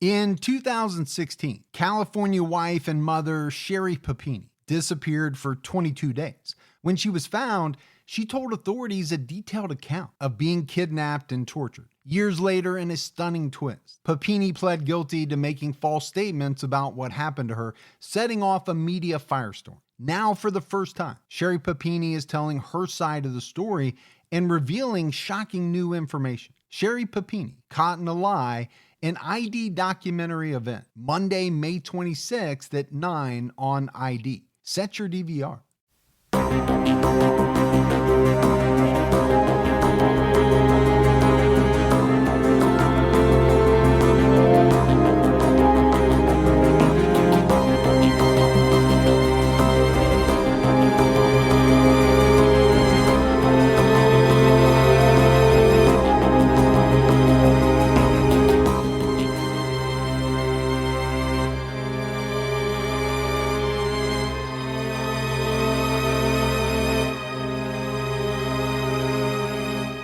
In 2016, California wife and mother Sherry Papini disappeared for 22 days. When she was found, she told authorities a detailed account of being kidnapped and tortured. Years later, in a stunning twist, Papini pled guilty to making false statements about what happened to her, setting off a media firestorm. Now, for the first time, Sherry Papini is telling her side of the story and revealing shocking new information. Sherry Papini, Caught in a Lie, an ID documentary event, Monday, May 26th at 9 on ID. Set your DVR.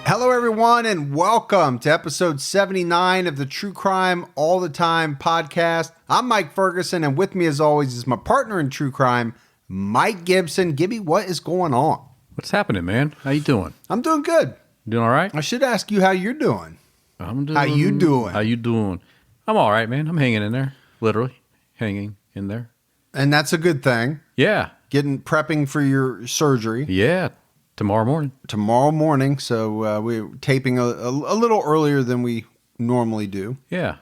Hello, everyone, and welcome to episode 79 of the True Crime All the Time podcast. I'm Mike Ferguson, and with me, as always, is my partner in true crime, Mike Gibson. Gibby, what is going on? What's happening, man? How you doing? I'm doing good. Doing all right? I should ask you how you're doing. I'm doing. How you doing? How you doing? I'm all right, man. I'm hanging in there. Literally hanging in there. And that's a good thing. Yeah. Prepping for your surgery. Yeah. Tomorrow morning. So we're taping a little earlier than we normally do. Yeah.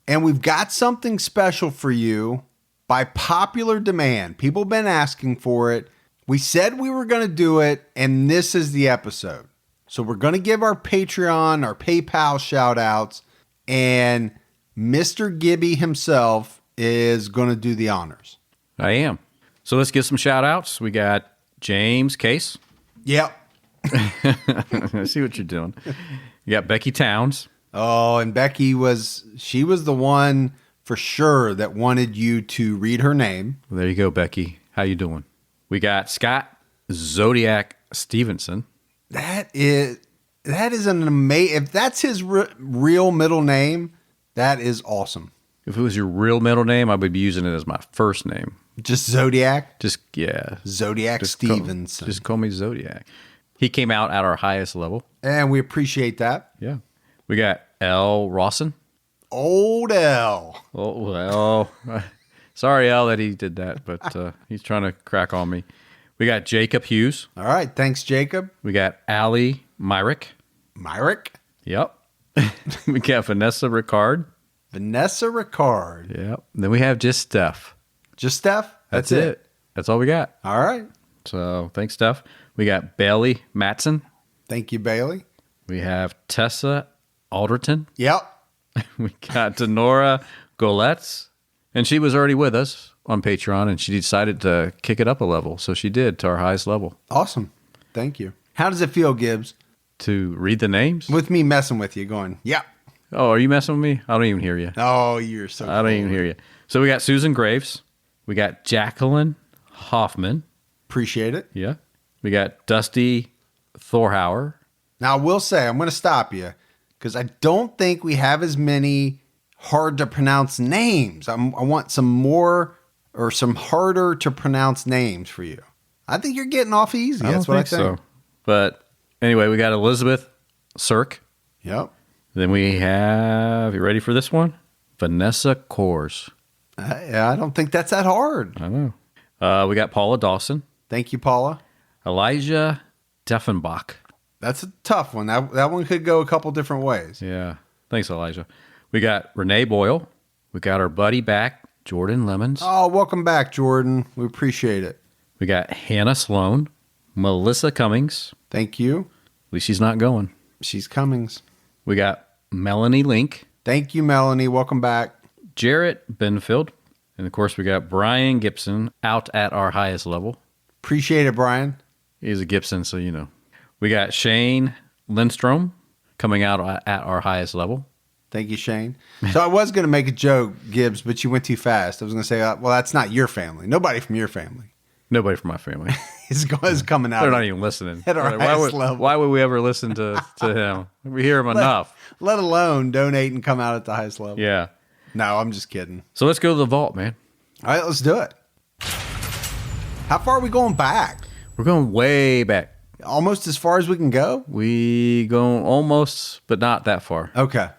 And we've got something special for you by popular demand. People have been asking for it. We said we were going to do it, and this is the episode. So we're going to give our Patreon, our PayPal shout outs, and Mr. Gibby himself is going to do the honors. I am. So let's give some shout outs. We got James Case. Yep. I see what you're doing. You got Becky Towns. Oh, and Becky was the one for sure that wanted you to read her name. Well, there you go, Becky. How you doing? We got Scott Zodiac Stevenson. That is an amazing. If that's his real middle name, that is awesome. If it was your real middle name, I would be using it as my first name. Just Zodiac? Yeah. Zodiac Stevenson. Just call me Zodiac. He came out at our highest level. And we appreciate that. Yeah. We got L. Rawson. Old L. Oh, well. Sorry, L, that he did that, but he's trying to crack on me. We got Jacob Hughes. All right. Thanks, Jacob. We got Allie Myrick. Myrick? Yep. We got Vanessa Ricard. Vanessa Ricard. Yep. Then we have just Steph. Just Steph? That's it. That's all we got. All right. So thanks, Steph. We got Bailey Matson. Thank you, Bailey. We have Tessa Alderton. Yep. We got Denora Goletz. And she was already with us on Patreon, and she decided to kick it up a level. So she did, to our highest level. Awesome. Thank you. How does it feel, Gibbs? To read the names? With me messing with you, going, yep. Oh, are you messing with me? I don't even hear you. Oh, you're so I don't even hear you. So we got Susan Graves. We got Jacqueline Hoffman. Appreciate it. Yeah. We got Dusty Thorhauer. Now, I will say, I'm going to stop you because I don't think we have as many hard to pronounce names. I want some more or some harder to pronounce names for you. I think you're getting off easy. That's what I think. So. But anyway, we got Elizabeth Sirk. Yep. Then we have, you ready for this one? Vanessa Kors. I don't think that's that hard. I know. We got Paula Dawson. Thank you, Paula. Elijah Deffenbach. That's a tough one. That one could go a couple different ways. Yeah. Thanks, Elijah. We got Renee Boyle. We got our buddy back, Jordan Lemons. Oh, welcome back, Jordan. We appreciate it. We got Hannah Sloan. Melissa Cummings. Thank you. At least she's not going. She's Cummings. We got Melanie Link. Thank you, Melanie. Welcome back. Jarrett Benfield. And, of course, we got Brian Gibson out at our highest level. Appreciate it, Brian. He's a Gibson, so you know. We got Shane Lindstrom coming out at our highest level. Thank you, Shane. So I was going to make a joke, Gibbs, but you went too fast. I was going to say, well, that's not your family. Nobody from your family. Nobody from my family. is coming out. They're not even listening. At our highest level. Why would we ever listen to him? We hear him enough. Let alone donate and come out at the highest level. Yeah. No, I'm just kidding. So let's go to the vault, man. All right, let's do it. How far are we going back? We're going way back. Almost as far as we can go? We go almost, but not that far. Okay.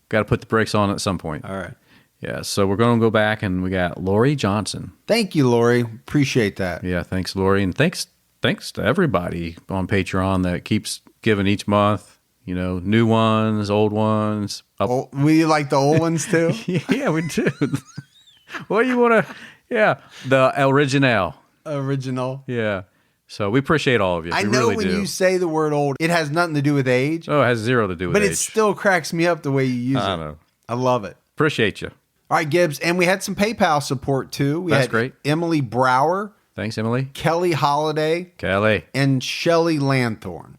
Got to put the brakes on at some point. All right. Yeah, so we're going to go back, and we got Lori Johnson. Thank you, Lori. Appreciate that. Yeah, thanks, Lori. And thanks to everybody on Patreon that keeps giving each month, new ones, old ones. We like the old ones too? Yeah, we do. What do you want to, the original. Original. Yeah. So we appreciate all of you. I we know really when do. you say the word old, it has nothing to do with age. Oh, it has zero to do with but age. It still cracks me up the way you use it. I know. I love it. Appreciate you. All right, Gibbs. And we had some PayPal support too. That's great. Emily Brower. Thanks, Emily. Kelly Holiday. Kelly. And Shelly Lanthorn.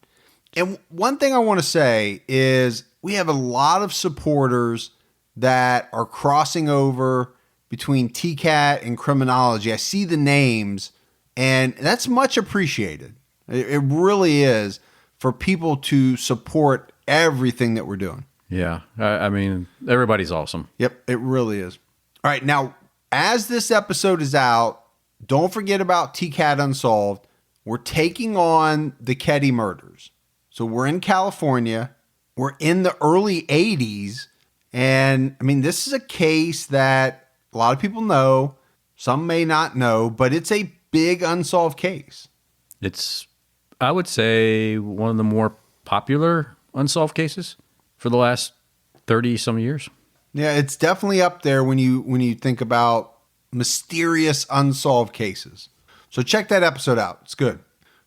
And one thing I want to say is we have a lot of supporters that are crossing over between TCAT and criminology. I see the names, and that's much appreciated. It really is for people to support everything that we're doing. Yeah. I mean, everybody's awesome. Yep, it really is. All right, now, as this episode is out, don't forget about TCAT Unsolved. We're taking on the Ketty murders. So we're in California. We're in the early 80s. And, I mean, this is a case that a lot of people know. Some may not know, but it's a big unsolved case. It's, I would say, one of the more popular unsolved cases for the last 30-some years. Yeah, it's definitely up there when you think about mysterious unsolved cases. So check that episode out. It's good.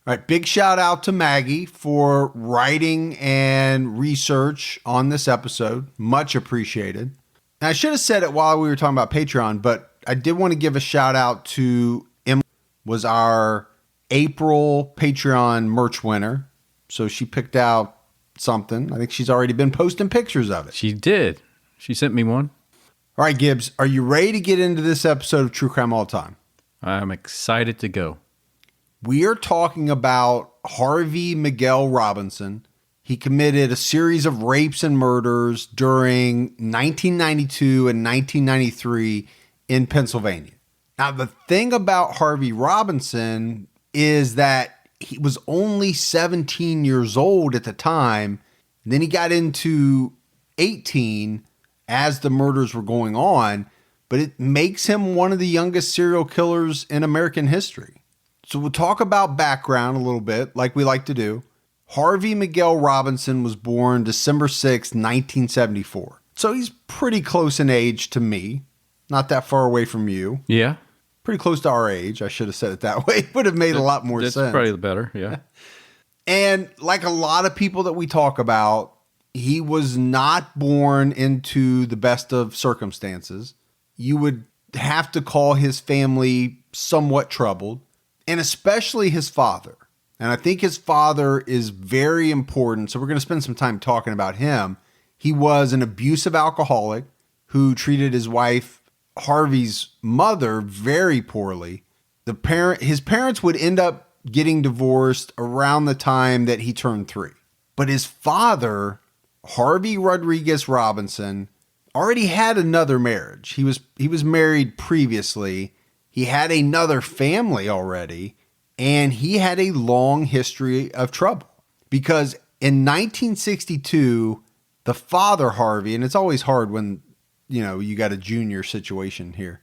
All right, big shout out to Maggie for writing and research on this episode. Much appreciated. And I should have said it while we were talking about Patreon, but I did want to give a shout out to Emily, was our April Patreon merch winner. So she picked out something. I think she's already been posting pictures of it. She did. She sent me one. All right, Gibbs, are you ready to get into this episode of True Crime All the Time? I'm excited to go. We are talking about Harvey Miguel Robinson. He committed a series of rapes and murders during 1992 and 1993 in Pennsylvania. Now, the thing about Harvey Robinson is that he was only 17 years old at the time. Then he got into 18 as the murders were going on, but it makes him one of the youngest serial killers in American history. So we'll talk about background a little bit, like we like to do. Harvey Miguel Robinson was born December 6, 1974. So he's pretty close in age to me. Not that far away from you. Yeah. Pretty close to our age. I should have said it that way. It would have made a lot more sense. That's probably the better, yeah. And like a lot of people that we talk about, he was not born into the best of circumstances. You would have to call his family somewhat troubled, and especially his father. And I think his father is very important. So we're going to spend some time talking about him. He was an abusive alcoholic who treated his wife, Harvey's mother, very poorly. His parents would end up getting divorced around the time that he turned 3. But his father, Harvey Rodriguez Robinson, already had another marriage. He was married previously. He had another family already, and he had a long history of trouble. Because in 1962, the father, Harvey, and it's always hard when, you got a junior situation here.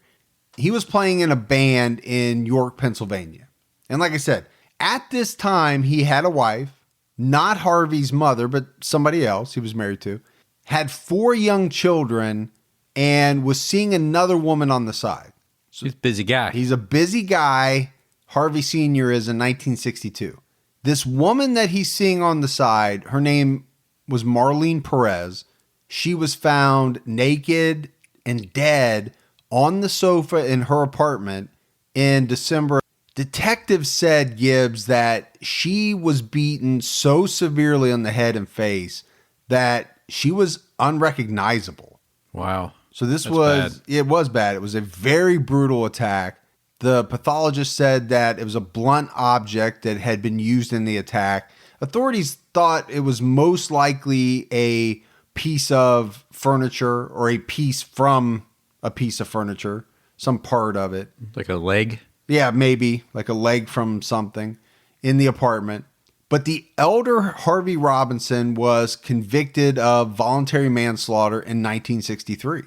He was playing in a band in York, Pennsylvania. And like I said, at this time, he had a wife, not Harvey's mother, but somebody else he was married to, had 4 young children, and was seeing another woman on the side. So he's a busy guy. He's a busy guy. Harvey Sr. is in 1962. This woman that he's seeing on the side, her name was Marlene Perez. She was found naked and dead on the sofa in her apartment in December. Detectives said, Gibbs, that she was beaten so severely on the head and face that she was unrecognizable. Wow. So That's bad. It was bad. It was a very brutal attack. The pathologist said that it was a blunt object that had been used in the attack. Authorities thought it was most likely a piece of furniture or a piece from a piece of furniture, some part of it. Like a leg? Yeah, maybe like a leg from something in the apartment. But the elder Harvey Robinson was convicted of voluntary manslaughter in 1963,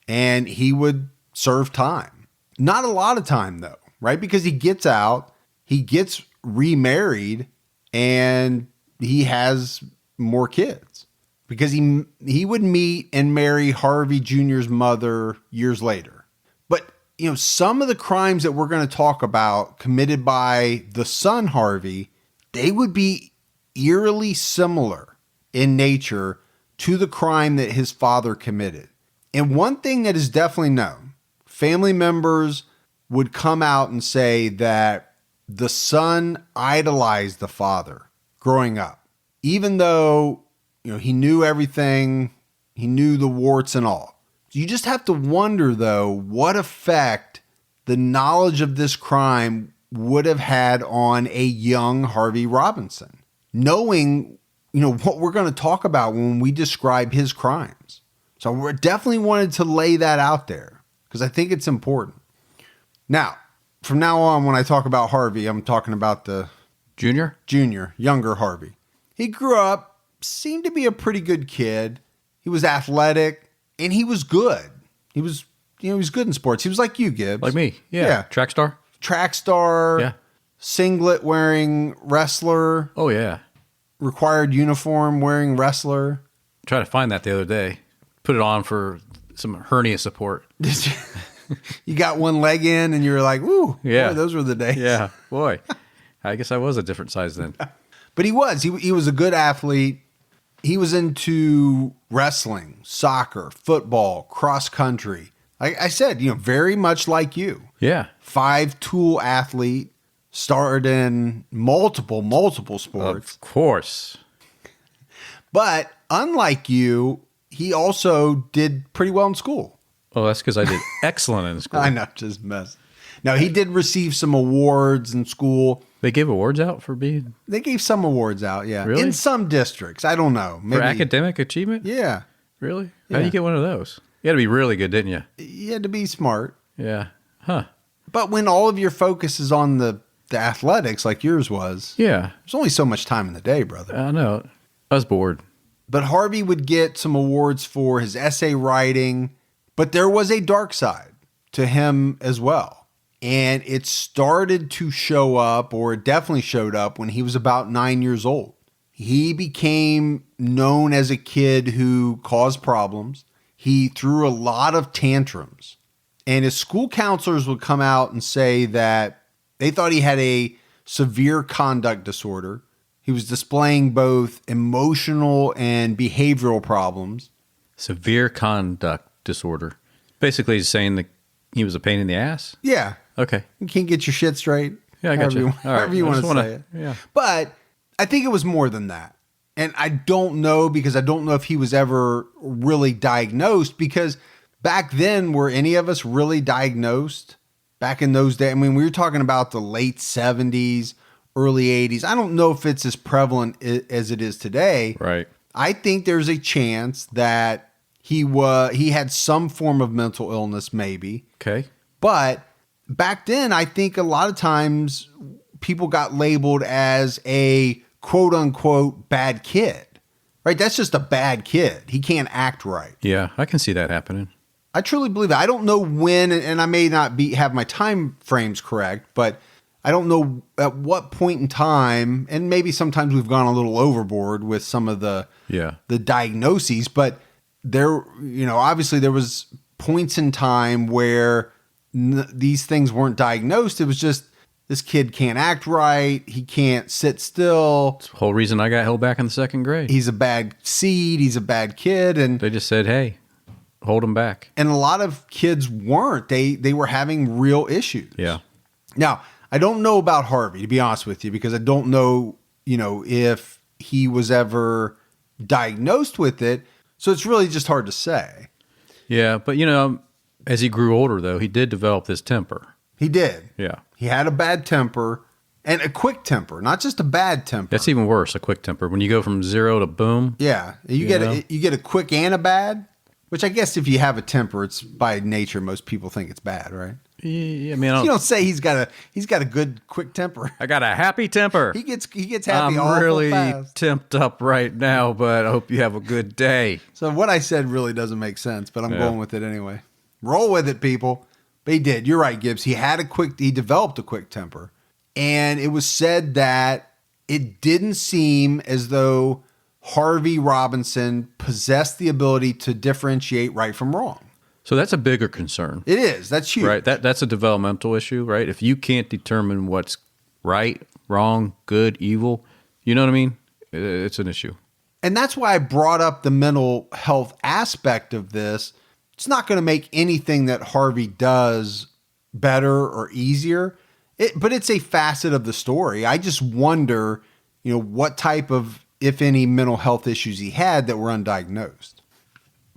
and he would serve time. Not a lot of time, though, right? Because he gets out, he gets remarried, and he has more kids. Because he would meet and marry Harvey Jr.'s mother years later. But, some of the crimes that we're going to talk about committed by the son Harvey, they would be eerily similar in nature to the crime that his father committed. And one thing that is definitely known, family members would come out and say that the son idolized the father growing up. Even though, he knew everything, he knew the warts and all. You just have to wonder, though, what effect the knowledge of this crime would have had on a young Harvey Robinson, knowing, what we're going to talk about when we describe his crimes. So we definitely wanted to lay that out there because I think it's important. Now, from now on, when I talk about Harvey, I'm talking about the younger Harvey. He grew up, seemed to be a pretty good kid. He was athletic and he was good. He was good in sports. He was like you, Gibbs. Like me. Yeah. Track star. Yeah. Singlet wearing wrestler. Oh, yeah. Required uniform wearing wrestler. Tried to find that the other day. Put it on for some hernia support. You got one leg in and you were like, woo, yeah. Boy, those were the days. Yeah, boy. I guess I was a different size then. But he was a good athlete. He was into wrestling, soccer, football, cross country. Like I said, very much like you. Yeah. 5-tool athlete, starred in multiple sports. Of course. But unlike you, he also did pretty well in school. Oh, that's because I did excellent in school. I know, just mess. No, he did receive some awards in school. They gave awards out for being... They gave some awards out, yeah. Really? In some districts. I don't know. Maybe. For academic achievement? Yeah. Really? Yeah. How do you get one of those? You had to be really good, didn't you? You had to be smart. Yeah. Huh. But when all of your focus is on the athletics like yours was, yeah, there's only so much time in the day, brother. I know. I was bored. But Harvey would get some awards for his essay writing, but there was a dark side to him as well. And it started to show up, or it definitely showed up, when he was about 9 years old. He became known as a kid who caused problems. He threw a lot of tantrums. And his school counselors would come out and say that they thought he had a severe conduct disorder. He was displaying both emotional and behavioral problems. Severe conduct disorder. Basically, he's saying that he was a pain in the ass? Yeah. Okay. You can't get your shit straight. Yeah, I got you. However you want to say it. Yeah. But I think it was more than that. And I don't know, because I don't know if he was ever really diagnosed, because back then, were any of us really diagnosed? Back in those days, I mean, we were talking about the late 70s, early 80s. I don't know if it's as prevalent as it is today. Right. I think there's a chance that he had some form of mental illness, maybe. Okay. But back then, I think a lot of times people got labeled as a quote unquote bad kid, right? That's just a bad kid. He can't act right. Yeah, I can see that happening. I truly believe it. I don't know when, and I may not have my time frames correct, but I don't know at what point in time, and maybe sometimes we've gone a little overboard with some of the diagnoses, but there, obviously there was points in time where these things weren't diagnosed. It was just, this kid can't act right. He can't sit still. That's the whole reason I got held back in the second grade. He's a bad seed. He's a bad kid. And they just said, hey, hold him back. And a lot of kids weren't. They were having real issues. Yeah. Now, I don't know about Harvey, to be honest with you, because I don't know, if he was ever diagnosed with it. So it's really just hard to say. Yeah, but as he grew older, though, he did develop this temper. He did. Yeah. He had a bad temper and a quick temper, not just a bad temper. That's even worse, a quick temper. When you go from 0 to boom. Yeah. You get a quick and a bad. Which I guess if you have a temper, it's by nature, most people think it's bad, right? Yeah, I mean, You don't say he's got a good, quick temper. I got a happy temper. He gets happy I'm awful really fast. temped up right now, but I hope you have a good day. So what I said really doesn't make sense, but I'm going with it anyway. Roll with it, people. But he did. You're right, Gibbs. He developed a quick temper. And it was said that it didn't seem as though Harvey Robinson possessed the ability to differentiate right from wrong. So that's a bigger concern. It is. That's huge. Right. That's a developmental issue, right? If you can't determine what's right, wrong, good, evil, you know what I mean? It's an issue. And that's why I brought up the mental health aspect of this. It's not going to make anything that Harvey does better or easier, but it's a facet of the story. I just wonder, what type of, if any, mental health issues he had that were undiagnosed.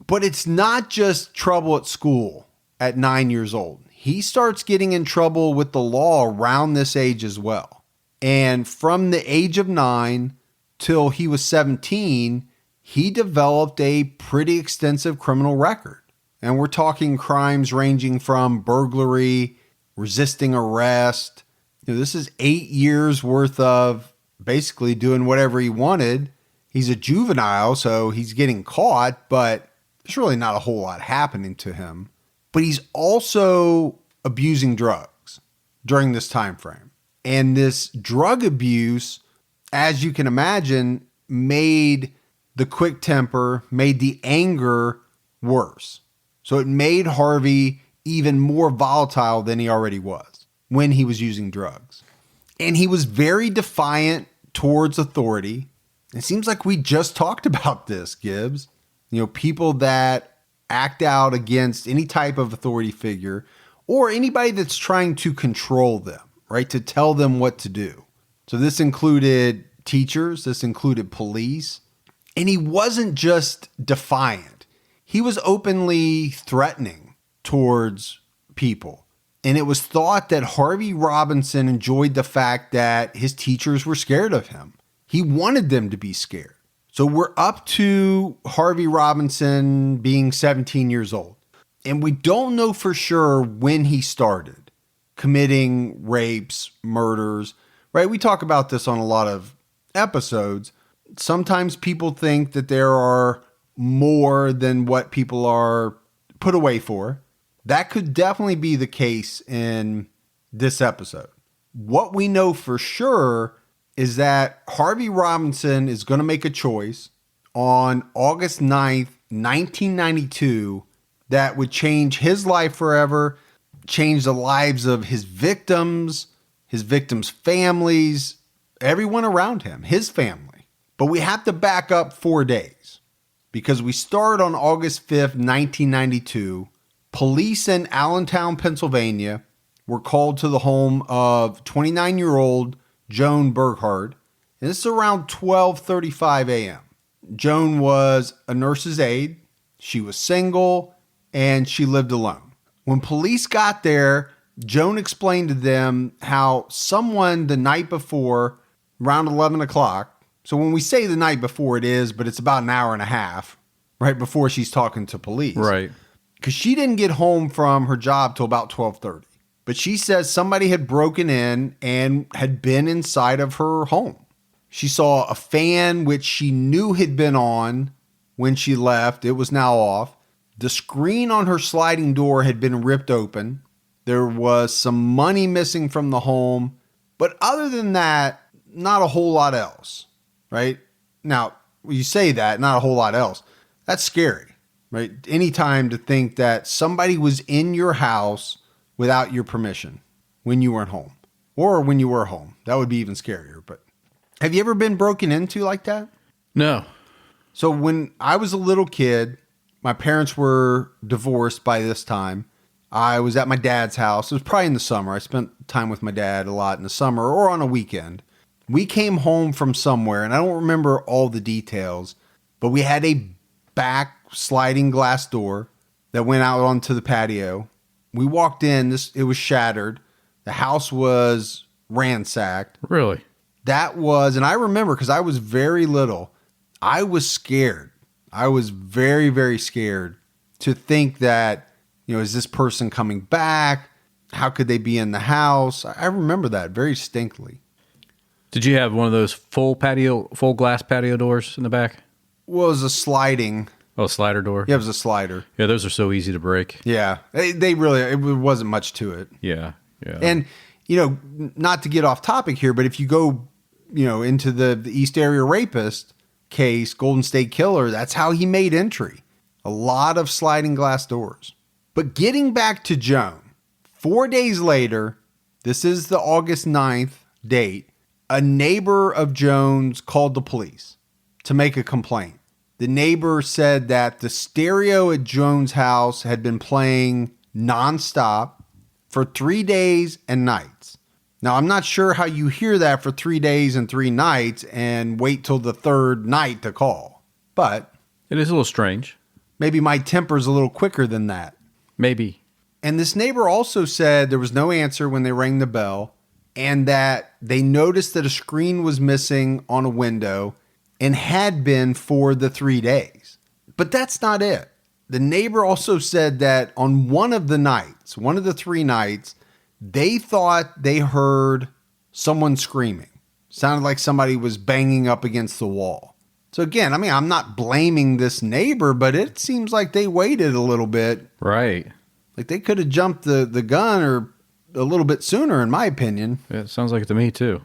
But it's not just trouble at school at 9 years old. He starts getting in trouble with the law around this age as well. And from the age of 9 till he was 17, he developed a pretty extensive criminal record. And we're talking crimes ranging from burglary, resisting arrest. This is 8 years worth of basically doing whatever he wanted. He's a juvenile, so he's getting caught, but there's really not a whole lot happening to him. But he's also abusing drugs during this time frame. And this drug abuse, as you can imagine, made the quick temper, made the anger worse. So it made Harvey even more volatile than he already was when he was using drugs. And he was very defiant towards authority. It seems like we just talked about this, Gibbs. People that act out against any type of authority figure or anybody that's trying to control them, right? To tell them what to do. So this included teachers, this included police, and he wasn't just defiant. He was openly threatening towards people. And it was thought that Harvey Robinson enjoyed the fact that his teachers were scared of him. He wanted them to be scared. So we're up to Harvey Robinson being 17 years old. And we don't know for sure when he started committing rapes, murders, right? We talk about this on a lot of episodes. Sometimes people think that there are more than what people are put away for. That could definitely be the case in this episode. What we know for sure is that Harvey Robinson is going to make a choice on August 9th, 1992, that would change his life forever, change the lives of his victims' families, everyone around him, his family. But we have to back up 4 days because we start on August 5th, 1992. Police in Allentown, Pennsylvania were called to the home of 29-year-old Joan Burghardt, and this is around 12:35 a.m. Joan was a nurse's aide, she was single, and she lived alone. When police got there, Joan explained to them how someone the night before, around 11 o'clock, so when we say the night before it is, but it's about an hour and a half, right before she's talking to police. Right. Because she didn't get home from her job till about 12:30. But she says somebody had broken in and had been inside of her home. She saw a fan, which she knew had been on when she left. It was now off. The screen on her sliding door had been ripped open. There was some money missing from the home. But other than that, not a whole lot else, right? Now, you say that, not a whole lot else. That's scary, right? Anytime to think that somebody was in your house without your permission when you weren't home or when you were home. That would be even scarier. But have you ever been broken into like that? No. So when I was a little kid, my parents were divorced by this time. I was at my dad's house. It was probably in the summer. I spent time with my dad a lot in the summer or on a weekend. We came home from somewhere, and I don't remember all the details, but we had a back sliding glass door that went out onto the patio. We walked in, it was shattered. The house was ransacked. Really? That was, and I remember because I was very little, I was scared. I was very, very scared to think that, is this person coming back? How could they be in the house? I remember that very distinctly. Did you have one of those full glass patio doors in the back? Well, it was a sliding. Oh, slider door? Yeah, it was a slider. Yeah, those are so easy to break. Yeah. They really, it wasn't much to it. Yeah. And, not to get off topic here, but if you go, into the East Area Rapist case, Golden State Killer, that's how he made entry. A lot of sliding glass doors. But getting back to Joan, 4 days later, this is the August 9th date, a neighbor of Joan's called the police to make a complaint. The neighbor said that the stereo at Joan's house had been playing nonstop for 3 days and nights. Now, I'm not sure how you hear that for 3 days and 3 nights and wait till the third night to call. But it is a little strange. Maybe my temper's a little quicker than that. Maybe. And this neighbor also said there was no answer when they rang the bell and that they noticed that a screen was missing on a window and had been for the 3 days. But that's not it. The neighbor also said that on one of the 3 nights, they thought they heard someone screaming. Sounded like somebody was banging up against the wall. So again, I'm not blaming this neighbor, but it seems like they waited a little bit. Right. Like they could have jumped the gun or a little bit sooner, in my opinion. Yeah, it sounds like it to me too.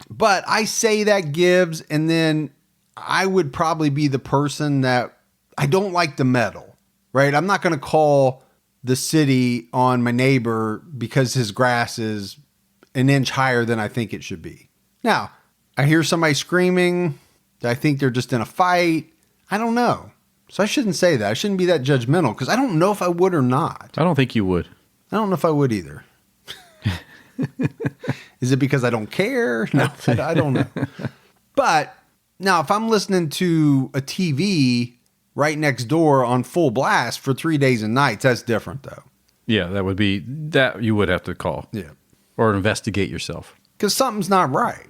But I say that Gibbs, and then I would probably be the person that I don't like the meddle, right? I'm not going to call the city on my neighbor because his grass is an inch higher than I think it should be. Now, I hear somebody screaming. I think they're just in a fight. I don't know. So I shouldn't say that. I shouldn't be that judgmental because I don't know if I would or not. I don't think you would. I don't know if I would either. Is it because I don't care? No, I don't know. But now if I'm listening to a TV right next door on full blast for 3 days and nights, that's different though. Yeah, that you would have to call. Yeah. Or investigate yourself. Because something's not right.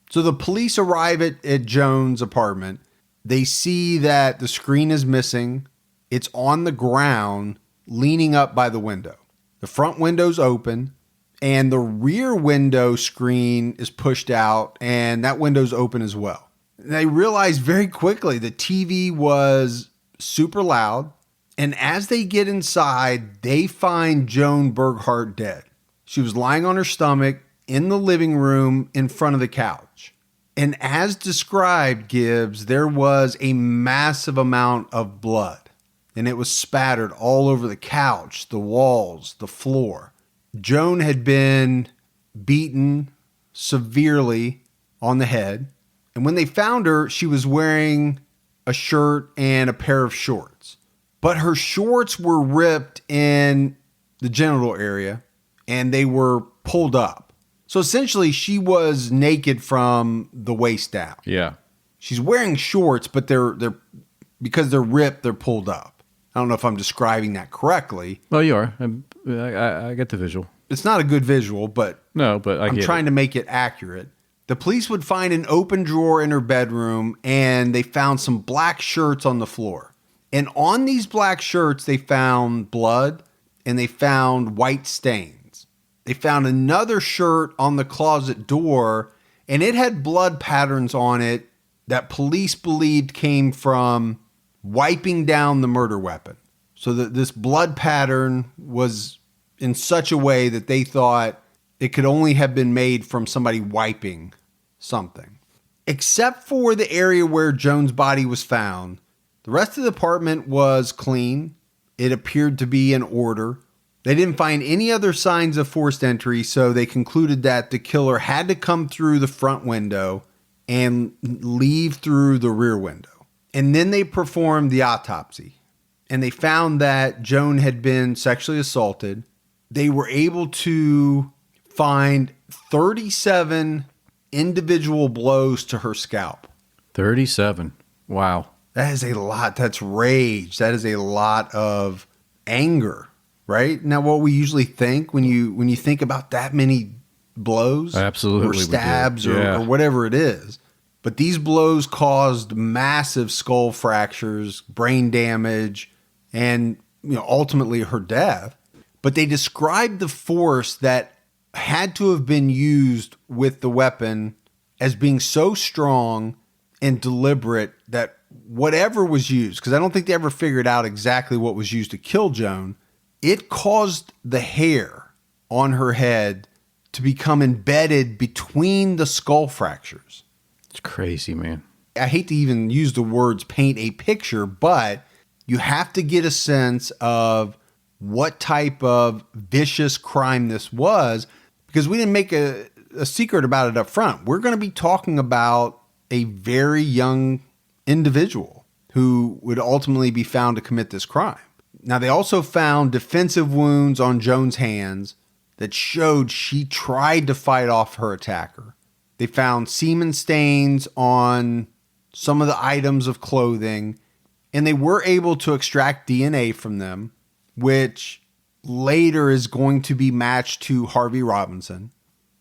So the police arrive at Joan's apartment. They see that the screen is missing. It's on the ground, leaning up by the window. The front window's open, and the rear window screen is pushed out, and that window's open as well. They realize very quickly the TV was super loud, and as they get inside, they find Joan Burghart dead. She was lying on her stomach in the living room in front of the couch. And as described, Gibbs, there was a massive amount of blood, and it was spattered all over the couch, the walls, the floor. Joan had been beaten severely on the head, and when they found her, she was wearing a shirt and a pair of shorts. But her shorts were ripped in the genital area, and they were pulled up. So essentially, she was naked from the waist down. Yeah. She's wearing shorts, but they're because they're ripped, they're pulled up. I don't know if I'm describing that correctly. Well, you are. I get the visual. It's not a good visual, but no, but I'm trying to make it accurate. The police would find an open drawer in her bedroom, and they found some black shirts on the floor. And on these black shirts, they found blood, and they found white stains. They found another shirt on the closet door, and it had blood patterns on it that police believed came from wiping down the murder weapon. So that this blood pattern was in such a way that they thought it could only have been made from somebody wiping something. Except for the area where Joan's body was found, the rest of the apartment was clean. It appeared to be in order. They didn't find any other signs of forced entry, so they concluded that the killer had to come through the front window and leave through the rear window. And then they performed the autopsy, and they found that Joan had been sexually assaulted. They were able to find 37 individual blows to her scalp. 37. Wow. That is a lot. That's rage. That is a lot of anger. Right? Now, what we usually think when you think about that many blows, absolutely, or stabs, or whatever it is, but these blows caused massive skull fractures, brain damage, and ultimately her death. But they described the force that had to have been used with the weapon as being so strong and deliberate that whatever was used, because I don't think they ever figured out exactly what was used to kill Joan, it caused the hair on her head to become embedded between the skull fractures. It's crazy, man. I hate to even use the words paint a picture, but you have to get a sense of what type of vicious crime this was, because we didn't make a secret about it up front. We're going to be talking about a very young individual who would ultimately be found to commit this crime. Now, they also found defensive wounds on Joan's hands that showed she tried to fight off her attacker. They found semen stains on some of the items of clothing, and they were able to extract DNA from them, which later is going to be matched to Harvey Robinson.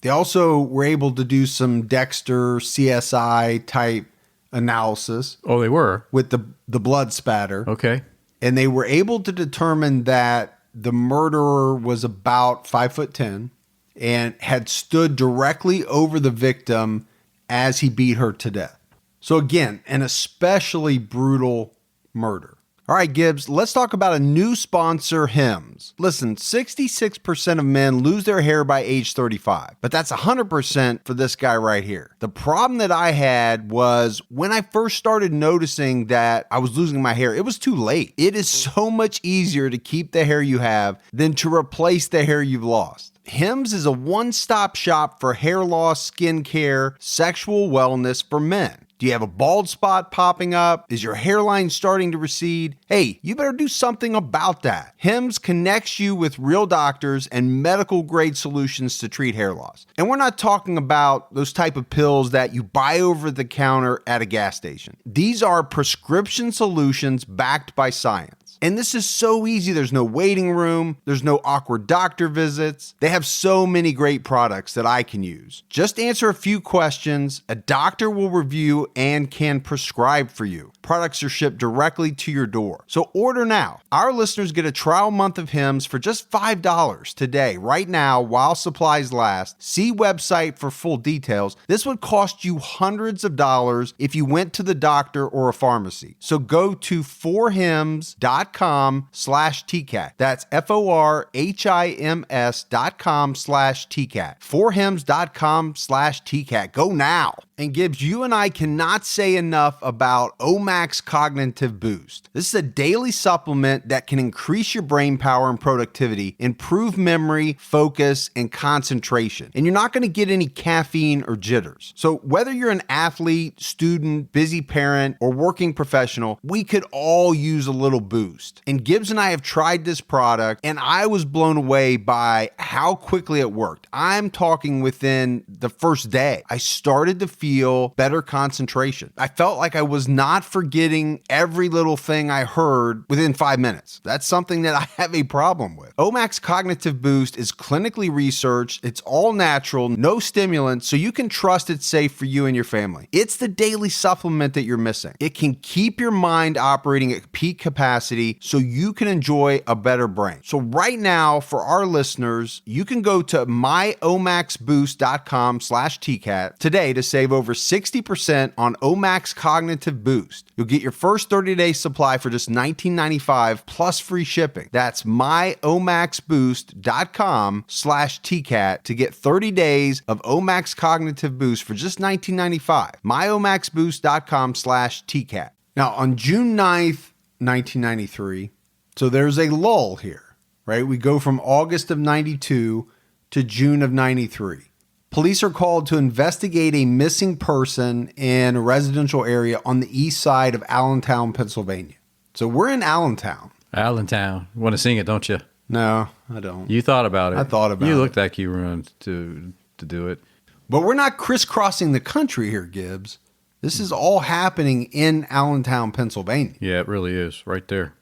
They also were able to do some Dexter CSI type analysis. Oh, they were? With the blood spatter. Okay. And they were able to determine that the murderer was about 5'10" and had stood directly over the victim as he beat her to death. So again, an especially brutal murder. All right, Gibbs, let's talk about a new sponsor, Hims. Listen, 66% of men lose their hair by age 35, but that's 100% for this guy right here. The problem that I had was when I first started noticing that I was losing my hair, it was too late. It is so much easier to keep the hair you have than to replace the hair you've lost. Hims is a one-stop shop for hair loss, skin care, sexual wellness for men. Do you have a bald spot popping up? Is your hairline starting to recede? Hey, you better do something about that. Hims connects you with real doctors and medical grade solutions to treat hair loss. And we're not talking about those type of pills that you buy over the counter at a gas station. These are prescription solutions backed by science. And this is so easy. There's no waiting room. There's no awkward doctor visits. They have so many great products that I can use. Just answer a few questions. A doctor will review and can prescribe for you. Products are shipped directly to your door. So order now. Our listeners get a trial month of Hims for just $5 today, right now, while supplies last. See website for full details. This would cost you hundreds of dollars if you went to the doctor or a pharmacy. So go to forhims.com/TCAT. That's forhims.com/TCAT. forhims.com/TCAT. Go now. And Gibbs, you and I cannot say enough about Omax Cognitive Boost. This is a daily supplement that can increase your brain power and productivity, improve memory, focus, and concentration. And you're not going to get any caffeine or jitters. So whether you're an athlete, student, busy parent, or working professional, we could all use a little boost. And Gibbs and I have tried this product, and I was blown away by how quickly it worked. I'm talking within the first day. I started to feel better concentration. I felt like I was not forgetting every little thing I heard within 5 minutes. That's something that I have a problem with. Omax Cognitive Boost is clinically researched. It's all natural, no stimulants, so you can trust it's safe for you and your family. It's the daily supplement that you're missing. It can keep your mind operating at peak capacity so you can enjoy a better brain. So right now, for our listeners, you can go to myomaxboost.com/TCAT today to save over 60% on Omax Cognitive Boost. You'll get your first 30-day supply for just $19.95 plus free shipping. That's myomaxboost.com/TCAT to get 30 days of Omax Cognitive Boost for just $19.95. myomaxboost.com/TCAT. Now, on June 9th, 1993, so there's a lull here, right? We go from August of 92 to June of 93. Police are called to investigate a missing person in a residential area on the east side of Allentown, Pennsylvania. So we're in Allentown. Allentown. You want to sing it, don't you? No, I don't. You thought about it. I thought about it. You looked like you were going to do it. But we're not crisscrossing the country here, Gibbs. This is all happening in Allentown, Pennsylvania. Yeah, it really is. Right there.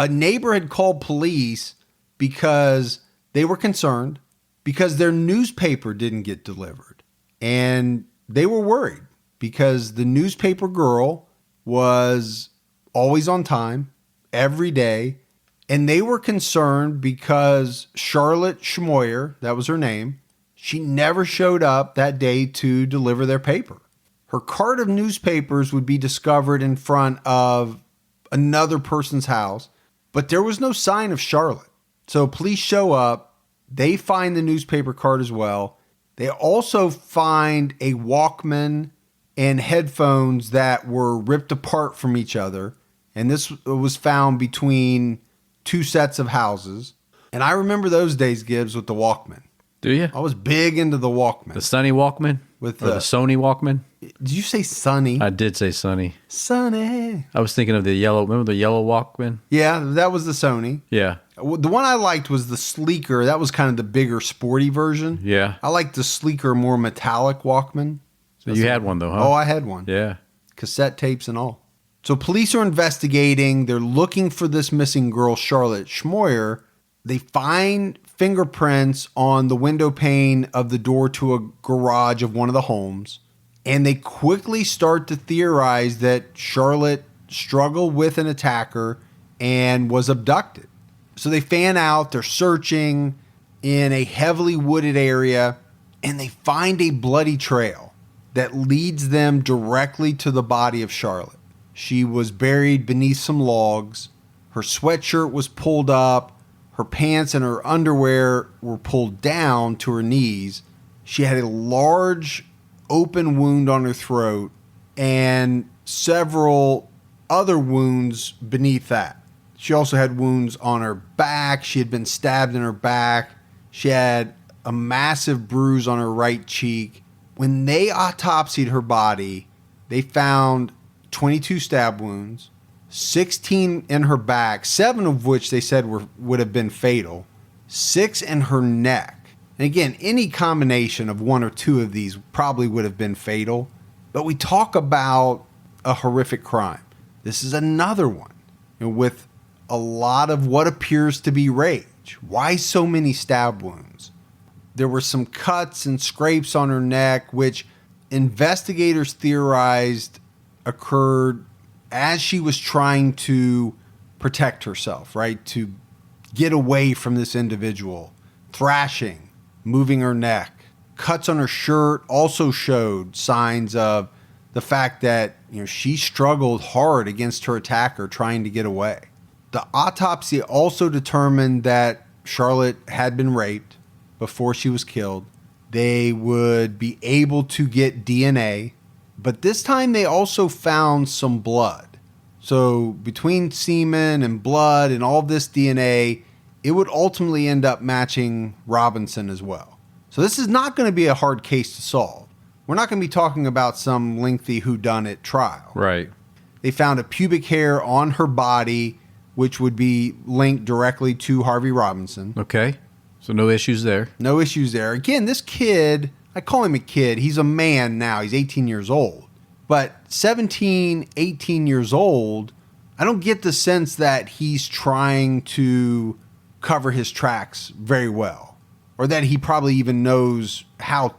A neighbor had called police because they were concerned because their newspaper didn't get delivered. And they were worried because the newspaper girl was always on time, every day, And they were concerned because Charlotte Schmoyer, that was her name, she never showed up that day to deliver their paper. Her cart of newspapers would be discovered in front of another person's house, but there was no sign of Charlotte. So police show up. They find the newspaper cart as well. They also find a Walkman and headphones that were ripped apart from each other. And this was found between two sets of houses. And I remember those days, Gibbs, with the Walkman. Do you? I was big into the Walkman. The Sonny Walkman? With or the Sony Walkman? Did you say Sonny? I did say Sonny. Sonny. I was thinking of the yellow, remember the yellow Walkman? Yeah, that was the Sony. Yeah. The one I liked was the sleeker. That was kind of the bigger, sporty version. Yeah. I liked the sleeker, more metallic Walkman. So you had one though, huh? Oh, I had one. Yeah. Cassette tapes and all. So police are investigating. They're looking for this missing girl, Charlotte Schmoyer. They find fingerprints on the window pane of the door to a garage of one of the homes. And they quickly start to theorize that Charlotte struggled with an attacker and was abducted. So they fan out. They're searching in a heavily wooded area. And they find a bloody trail that leads them directly to the body of Charlotte. She was buried beneath some logs. Her sweatshirt was pulled up. Her pants and her underwear were pulled down to her knees. She had a large open wound on her throat and several other wounds beneath that. She also had wounds on her back. She had been stabbed in her back. She had a massive bruise on her right cheek. When they autopsied her body, they found 22 stab wounds, 16 in her back, 7 of which they said would have been fatal, 6 in her neck. And again, any combination of 1 or 2 of these probably would have been fatal. But we talk about a horrific crime. This is another one, with a lot of what appears to be rage. Why so many stab wounds? There were some cuts and scrapes on her neck, which investigators theorized occurred as she was trying to protect herself, right? To get away from this individual. Thrashing, moving her neck. Cuts on her shirt also showed signs of the fact that she struggled hard against her attacker trying to get away. The autopsy also determined that Charlotte had been raped before she was killed. They would be able to get DNA, but this time they also found some blood. So between semen and blood and all this DNA, it would ultimately end up matching Robinson as well. So this is not going to be a hard case to solve. We're not going to be talking about some lengthy whodunit trial. Right. They found a pubic hair on her body, which would be linked directly to Harvey Robinson. Okay. So no issues there. No issues there. Again, this kid, I call him a kid. He's a man now. He's 18 years old. But 17, 18 years old, I don't get the sense that he's trying to cover his tracks very well. Or that he probably even knows how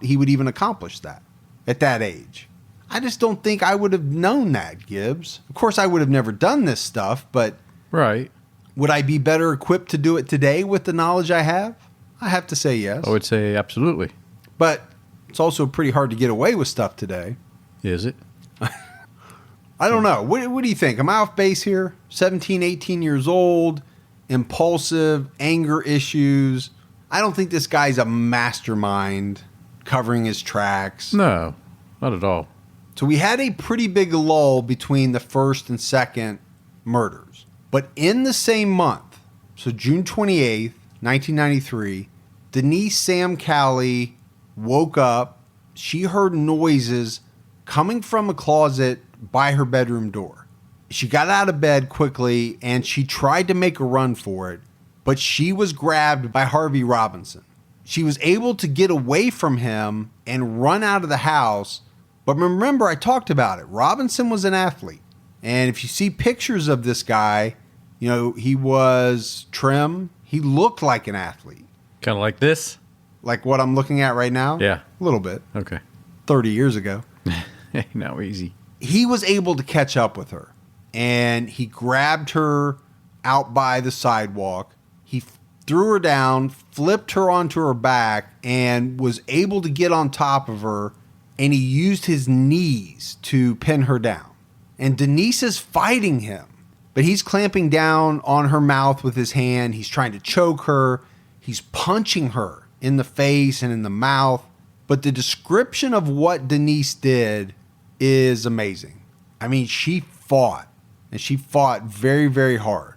he would even accomplish that at that age. I just don't think I would have known that, Gibbs. Of course, I would have never done this stuff, but... Right. Would I be better equipped to do it today with the knowledge I have? I have to say yes. I would say absolutely. But it's also pretty hard to get away with stuff today. Is it? I don't know. What do you think? Am I off base here? 17, 18 years old, impulsive, anger issues. I don't think this guy's a mastermind covering his tracks. No, not at all. So we had a pretty big lull between the first and second murders. But in the same month, so June 28th, 1993, Denise Sam Calley woke up. She heard noises coming from a closet by her bedroom door. She got out of bed quickly and she tried to make a run for it, but she was grabbed by Harvey Robinson. She was able to get away from him and run out of the house. But remember, I talked about it. Robinson was an athlete. And if you see pictures of this guy, he was trim. He looked like an athlete. Kind of like this? Like what I'm looking at right now? Yeah. A little bit. Okay. 30 years ago. Now easy. He was able to catch up with her. And he grabbed her out by the sidewalk. He threw her down, flipped her onto her back, and was able to get on top of her, and he used his knees to pin her down. And Denise is fighting him, but he's clamping down on her mouth with his hand. He's trying to choke her. He's punching her in the face and in the mouth. But the description of what Denise did is amazing. I mean, she fought, and she fought very, very hard.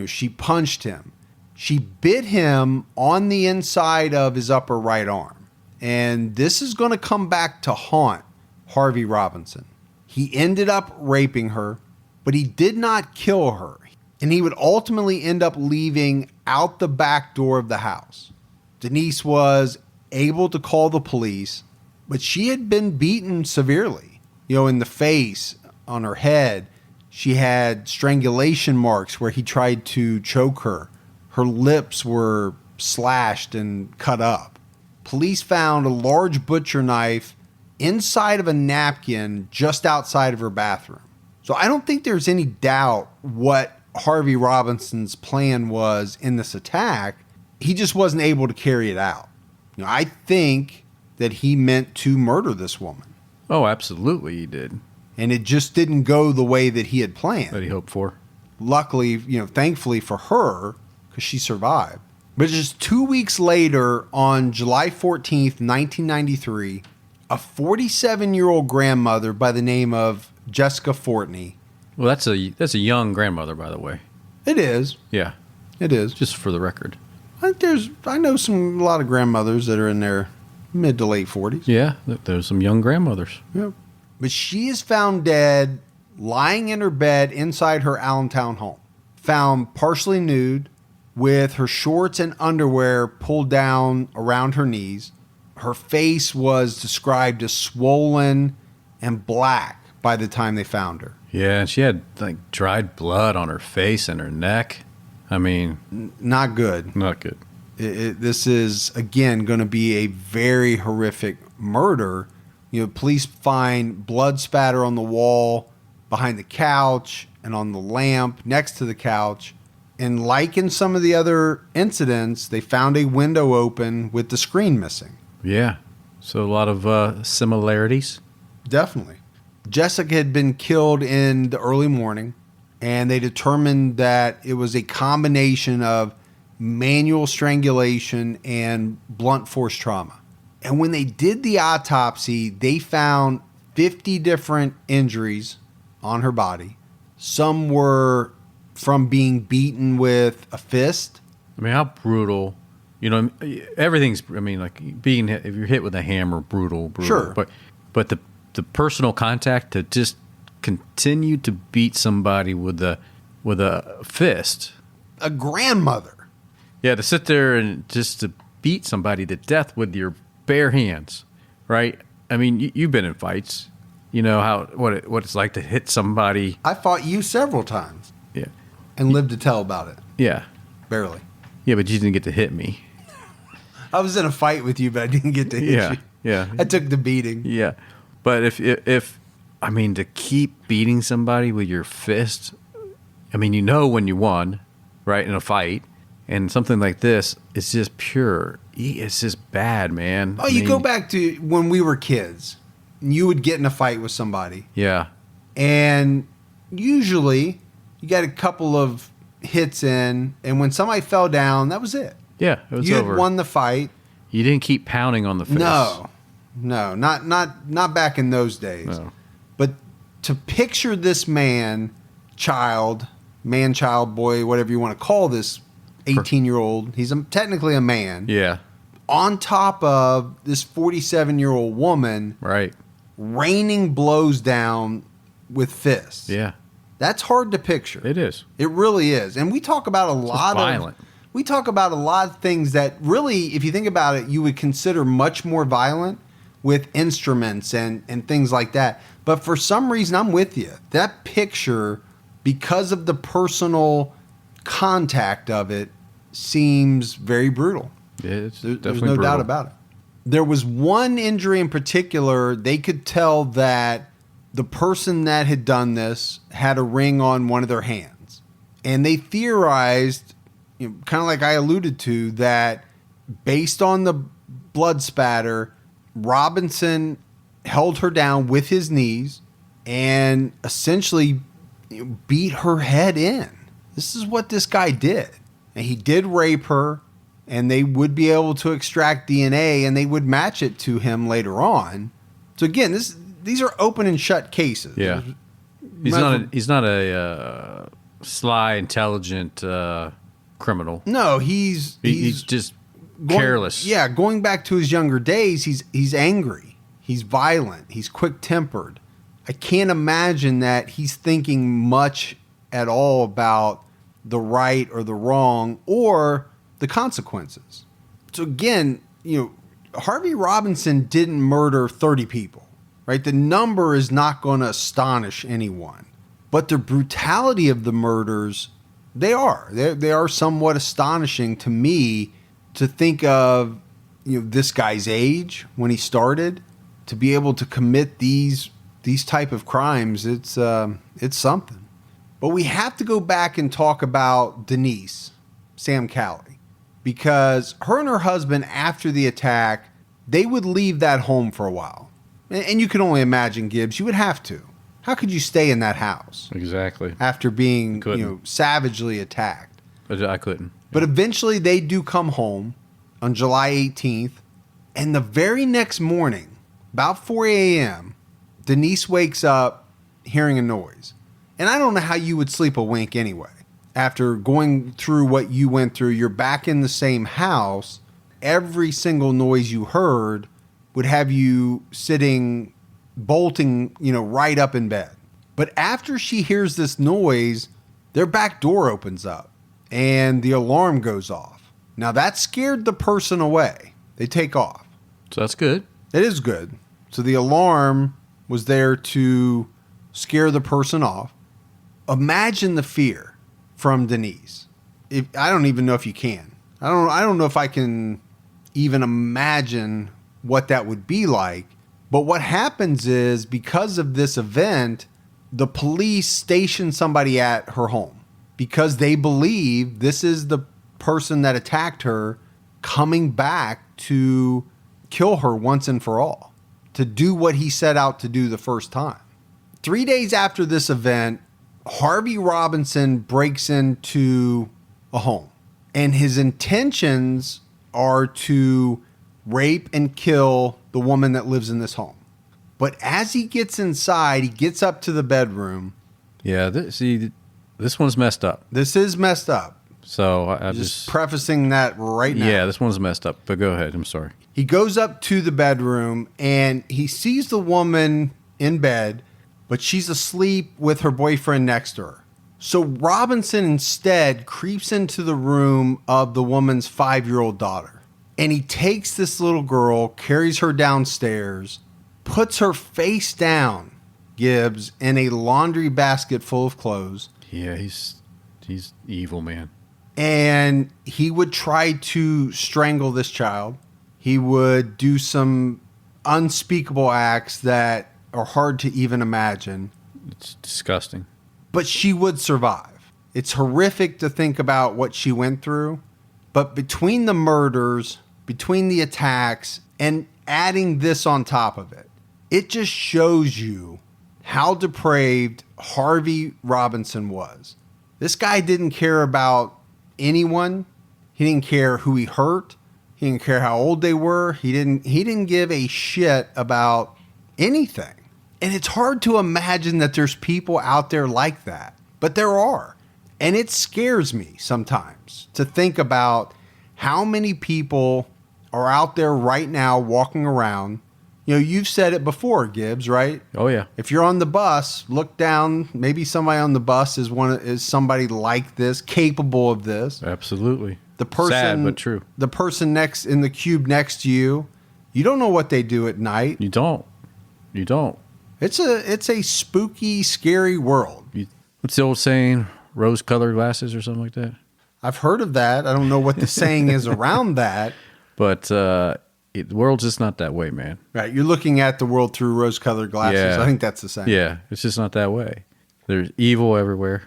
She punched him. She bit him on the inside of his upper right arm. And this is going to come back to haunt Harvey Robinson. He ended up raping her, but he did not kill her. And he would ultimately end up leaving out the back door of the house. Denise was able to call the police, but she had been beaten severely, in the face, on her head. She had strangulation marks where he tried to choke her. Her lips were slashed and cut up. Police found a large butcher knife inside of a napkin just outside of her bathroom. So I don't think there's any doubt what Harvey Robinson's plan was in this attack. He just wasn't able to carry it out. I think that he meant to murder this woman. Oh, absolutely he did. And it just didn't go the way that he had planned. That he hoped for. Luckily, thankfully for her, because she survived. But just 2 weeks later, on July 14th, 1993, a 47-year-old grandmother by the name of Jessica Fortney. Well, that's a young grandmother, by the way. It is. Yeah. It is. Just for the record. I know a lot of grandmothers that are in their mid to late 40s. Yeah, there's some young grandmothers. Yeah. But she is found dead, lying in her bed inside her Allentown home. Found partially nude, with her shorts and underwear pulled down around her knees. Her face was described as swollen and black by the time they found her. Yeah, and she had dried blood on her face and her neck. I mean, not good. Not good. This is, again, going to be a very horrific murder. Police find blood spatter on the wall, behind the couch, and on the lamp next to the couch. And like in some of the other incidents, they found a window open with the screen missing. Yeah. So a lot of similarities. Definitely. Jessica had been killed in the early morning, and they determined that it was a combination of manual strangulation and blunt force trauma. And when they did the autopsy, they found 50 different injuries on her body. Some were from being beaten with a fist. I mean, how brutal. Everything's, being hit, if you're hit with a hammer, brutal. Sure. But the personal contact to just continue to beat somebody with a fist. A grandmother. Yeah, to sit there and just to beat somebody to death with your bare hands, right? I mean, you've been in fights. You know what it's like to hit somebody. I fought you several times. Yeah. And lived to tell about it. Yeah. Barely. Yeah, but you didn't get to hit me. I was in a fight with you, but I didn't get to hit you. Yeah. I took the beating. Yeah. But if to keep beating somebody with your fist, when you won, right, in a fight, and something like this, it's just pure. It's just bad, man. Oh, you go back to when we were kids. You would get in a fight with somebody. Yeah. And usually you got a couple of hits in, and when somebody fell down, that was it. Yeah, it was you over. You had won the fight. You didn't keep pounding on the face. No, not back in those days. No. But to picture this man, child, boy, whatever you want to call this 18-year-old, he's technically a man. Yeah. On top of this 47-year-old woman. Right. Raining blows down with fists. Yeah. That's hard to picture. It is. It really is. And we talk about we talk about a lot of things that really, if you think about it, you would consider much more violent with instruments and things like that. But for some reason, I'm with you. That picture, because of the personal contact of it, seems very brutal. It's there's definitely no brutal. doubt about it. There was one injury in particular, they could tell that the person that had done this had a ring on one of their hands. And they theorized, kind of like I alluded to, that based on the blood spatter, Robinson held her down with his knees and essentially beat her head in. This is what this guy did. And he did rape her, and they would be able to extract DNA, and they would match it to him later on. So again, these are open and shut cases. Yeah. He's not a sly, intelligent criminal. No, he's just careless. Yeah, going back to his younger days, he's angry. He's violent. He's quick-tempered. I can't imagine that he's thinking much at all about the right or the wrong or the consequences. So again, Harvey Robinson didn't murder 30 people, right? The number is not going to astonish anyone. But the brutality of the murders, they are somewhat astonishing to me, to think of, this guy's age when he started, to be able to commit these type of crimes. It's something. But we have to go back and talk about Denise, Sam Calley, because her and her husband, after the attack, they would leave that home for a while. And you can only imagine, Gibbs, you would have to. How could you stay in that house? Exactly. After being, savagely attacked? I couldn't. But eventually they do come home on July 18th. And the very next morning, about 4 a.m., Denise wakes up hearing a noise. And I don't know how you would sleep a wink anyway. After going through what you went through, you're back in the same house. Every single noise you heard would have you sitting, bolting, right up in bed. But after she hears this noise, their back door opens up and the alarm goes off. Now that scared the person away. They take off. So that's good. It is good. So the alarm was there to scare the person off. Imagine the fear from Denise. I don't even know if you can. I don't know if I can even imagine what that would be like. But what happens is, because of this event, the police station somebody at her home because they believe this is the person that attacked her coming back to kill her once and for all, to do what he set out to do the first time. 3 days after this event, Harvey Robinson breaks into a home, and his intentions are to rape and kill the woman that lives in this home. But as he gets inside, he gets up to the bedroom. Yeah, this one's messed up. This is messed up. So I just prefacing that right now. Yeah, this one's messed up, but go ahead. I'm sorry. He goes up to the bedroom and he sees the woman in bed, but she's asleep with her boyfriend next to her. So Robinson instead creeps into the room of the woman's 5-year-old daughter. And he takes this little girl, carries her downstairs, puts her face down, Gibbs, in a laundry basket full of clothes. Yeah, he's evil, man. And he would try to strangle this child. He would do some unspeakable acts that are hard to even imagine. It's disgusting. But she would survive. It's horrific to think about what she went through. But between the murders, between the attacks, and adding this on top of it, it just shows you how depraved Harvey Robinson was. This guy didn't care about anyone. He didn't care who he hurt. He didn't care how old they were. He didn't give a shit about anything. And it's hard to imagine that there's people out there like that. But there are. And it scares me sometimes to think about how many people are out there right now walking around. You've said it before, Gibbs, right? Oh, yeah. If you're on the bus, look down. Maybe somebody on the bus is somebody like this, capable of this. Absolutely. The person, sad but true. The person next in the cube next to you, you don't know what they do at night. You don't. It's a spooky, scary world. What's the old saying? Rose-colored glasses or something like that? I've heard of that. I don't know what the saying is around that. But the world's just not that way, man. Right. You're looking at the world through rose-colored glasses. Yeah. I think that's the saying. Yeah. It's just not that way. There's evil everywhere,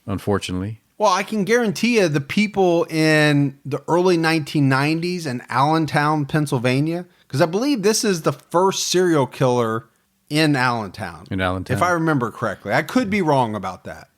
unfortunately. Well, I can guarantee you the people in the early 1990s in Allentown, Pennsylvania, because I believe this is the first serial killer in Allentown. In Allentown. If I remember correctly. I could be wrong about that.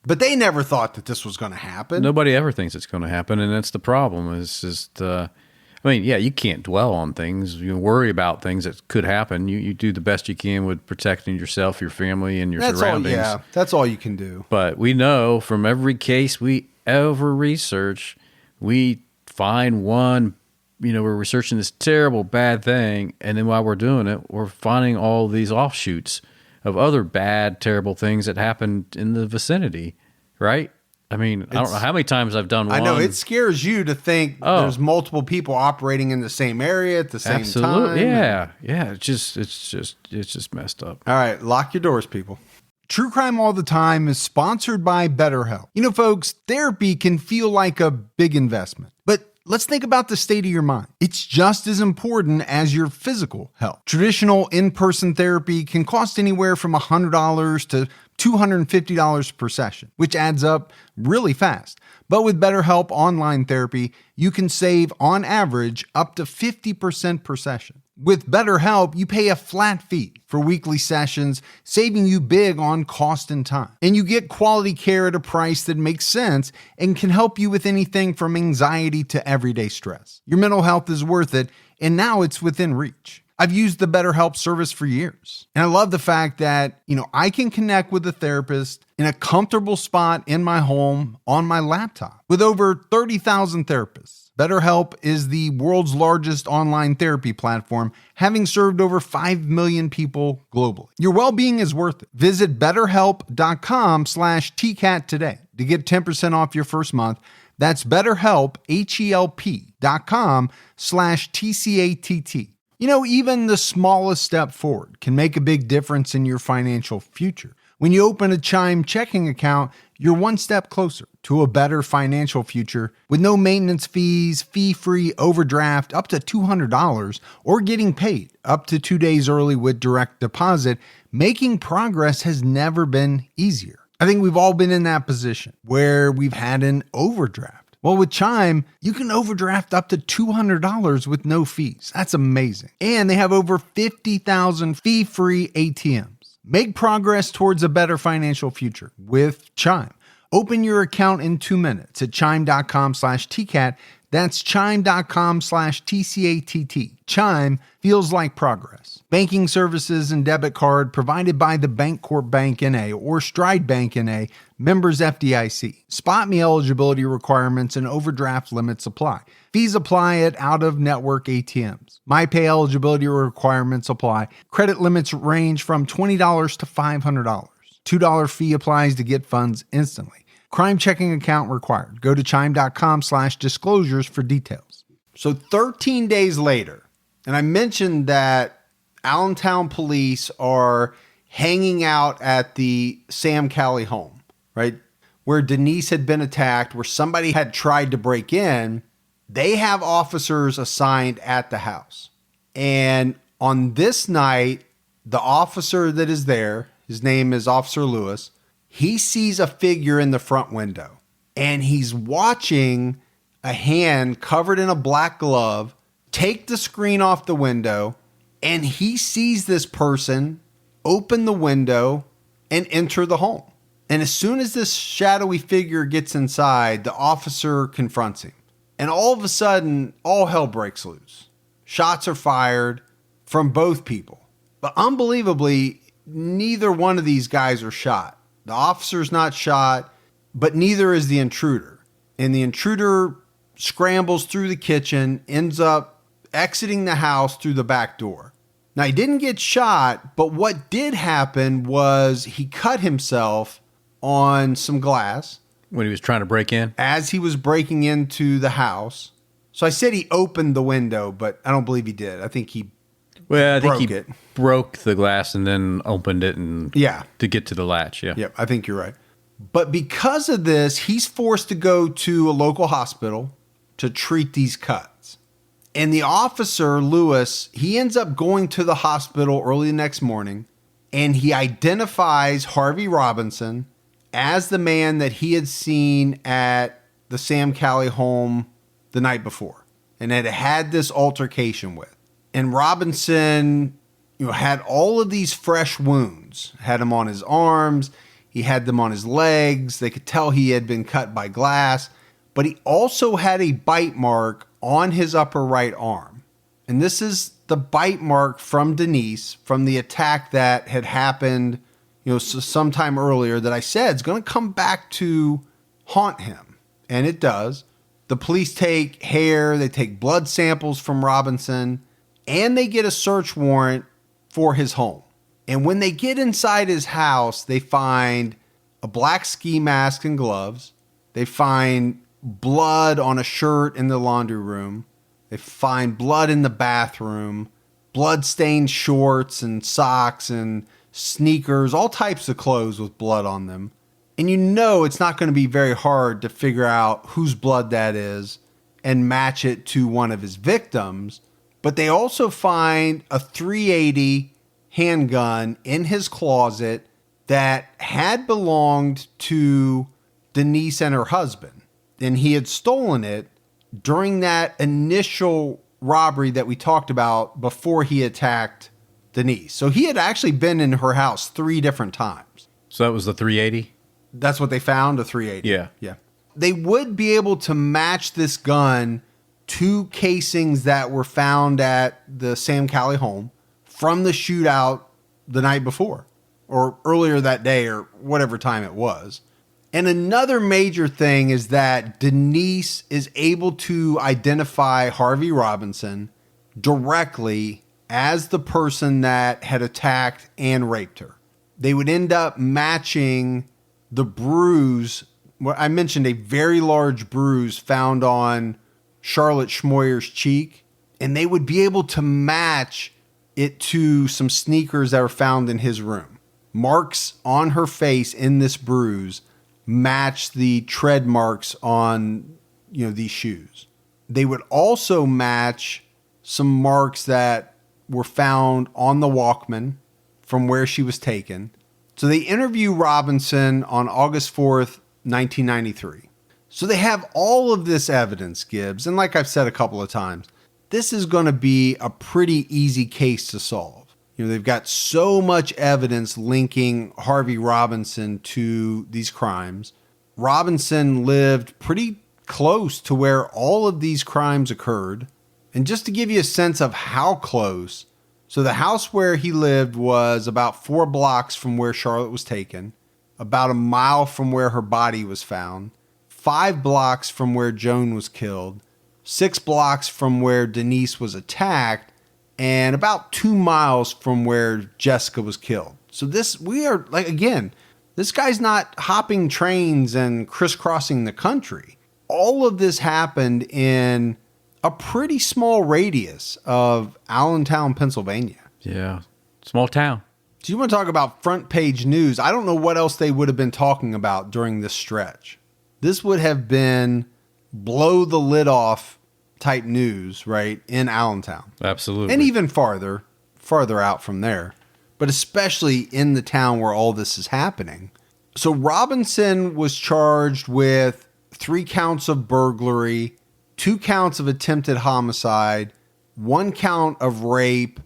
But they never thought that this was going to happen. Nobody ever thinks it's going to happen, and that's the problem. It's just, you can't dwell on things. You worry about things that could happen. You do the best you can with protecting yourself, your family, and your surroundings. That's all you can do. But we know from every case we ever research, we find one, we're researching this terrible, bad thing, and then while we're doing it, we're finding all these offshoots of other bad, terrible things that happened in the vicinity, right? I don't know how many times I've done one. I know, it scares you to think there's multiple people operating in the same area at the same time. Yeah. It's just messed up. All right, lock your doors, people. True Crime All the Time is sponsored by BetterHelp. Folks, therapy can feel like a big investment, but let's think about the state of your mind. It's just as important as your physical health. Traditional in-person therapy can cost anywhere from $100 to $250 per session, which adds up really fast. But with BetterHelp Online Therapy, you can save, on average, up to 50% per session. With BetterHelp, you pay a flat fee for weekly sessions, saving you big on cost and time. And you get quality care at a price that makes sense and can help you with anything from anxiety to everyday stress. Your mental health is worth it, and now it's within reach. I've used the BetterHelp service for years. And I love the fact that, I can connect with a therapist in a comfortable spot in my home on my laptop. With over 30,000 therapists, BetterHelp is the world's largest online therapy platform, having served over 5 million people globally. Your well-being is worth it. Visit betterhelp.com/TCAT today to get 10% off your first month. That's BetterHelp, HELP.com/TCATT. Even the smallest step forward can make a big difference in your financial future. When you open a Chime checking account, you're one step closer to a better financial future with no maintenance fees, fee-free overdraft up to $200, or getting paid up to 2 days early with direct deposit. Making progress has never been easier. I think we've all been in that position where we've had an overdraft. Well, with Chime, you can overdraft up to $200 with no fees. That's amazing. And they have over 50,000 fee-free ATMs. Make progress towards a better financial future with Chime. Open your account in 2 minutes at chime.com/TCAT. That's chime.com/TCATT. Chime feels like progress. Banking services and debit card provided by the Bancorp Bank N.A. or Stride Bank N.A., members FDIC. Spot me eligibility requirements and overdraft limits apply. Fees apply at out-of-network ATMs. MyPay eligibility requirements apply. Credit limits range from $20 to $500. $2 fee applies to get funds instantly. Crime checking account required. Go to chime.com/disclosures for details. So 13 days later, and I mentioned that Allentown police are hanging out at the Sam Calley home, right? Where Denise had been attacked, where somebody had tried to break in. They have officers assigned at the house. And on this night, the officer that is there, his name is Officer Lewis, he sees a figure in the front window, and he's watching a hand covered in a black glove take the screen off the window, and he sees this person open the window and enter the home. And as soon as this shadowy figure gets inside, the officer confronts him. And all of a sudden, all hell breaks loose. Shots are fired from both people. But unbelievably, neither one of these guys are shot. The officer's not shot, but neither is the intruder. And the intruder scrambles through the kitchen, ends up exiting the house through the back door. Now, he didn't get shot, but what did happen was he cut himself on some glass. When he was trying to break in? As he was breaking into the house. So I said he opened the window, but I don't believe he did. I think he broke the glass and then opened it to get to the latch. Yeah. Yep, I think you're right. But because of this, he's forced to go to a local hospital to treat these cuts. And the officer, Lewis, he ends up going to the hospital early the next morning, and he identifies Harvey Robinson as the man that he had seen at the Sam Calley home the night before and had this altercation with. And Robinson, had all of these fresh wounds, had them on his arms, he had them on his legs. They could tell he had been cut by glass, but he also had a bite mark on his upper right arm. And this is the bite mark from Denise from the attack that had happened, sometime earlier that I said is going to come back to haunt him. And it does. The police take hair, they take blood samples from Robinson, and they get a search warrant for his home. And when they get inside his house, they find a black ski mask and gloves. They find blood on a shirt in the laundry room. They find blood in the bathroom, blood-stained shorts and socks and sneakers, all types of clothes with blood on them. And it's not going to be very hard to figure out whose blood that is and match it to one of his victims. But they also find a .380 handgun in his closet that had belonged to Denise and her husband. And he had stolen it during that initial robbery that we talked about before he attacked Denise. So he had actually been in her house 3 different times. So that was the .380? That's what they found, a .380. Yeah. Yeah. They would be able to match this gun to casings that were found at the Sam Calley home from the shootout the night before or earlier that day or whatever time it was. And another major thing is that Denise is able to identify Harvey Robinson directly as the person that had attacked and raped her. They would end up matching the bruise. Well, I mentioned a very large bruise found on Charlotte Schmoyer's cheek, and they would be able to match it to some sneakers that were found in his room. Marks on her face in this bruise match the tread marks on, these shoes. They would also match some marks that were found on the Walkman from where she was taken. So they interview Robinson on August 4th, 1993. So they have all of this evidence, Gibbs. And like I've said a couple of times, this is going to be a pretty easy case to solve. They've got so much evidence linking Harvey Robinson to these crimes. Robinson lived pretty close to where all of these crimes occurred. And just to give you a sense of how close, so the house where he lived was about 4 blocks from where Charlotte was taken, about a mile from where her body was found, 5 blocks from where Joan was killed, 6 blocks from where Denise was attacked, and about 2 miles from where Jessica was killed. So this guy's not hopping trains and crisscrossing the country. All of this happened in a pretty small radius of Allentown, Pennsylvania. Yeah, small town. Do you want to talk about front page news? I don't know what else they would have been talking about during this stretch. This would have been blow the lid off type news, right, in Allentown. Absolutely. And even farther out from there, but especially in the town where all this is happening. So Robinson was charged with 3 counts of burglary, 2 counts of attempted homicide, 1 count of rape,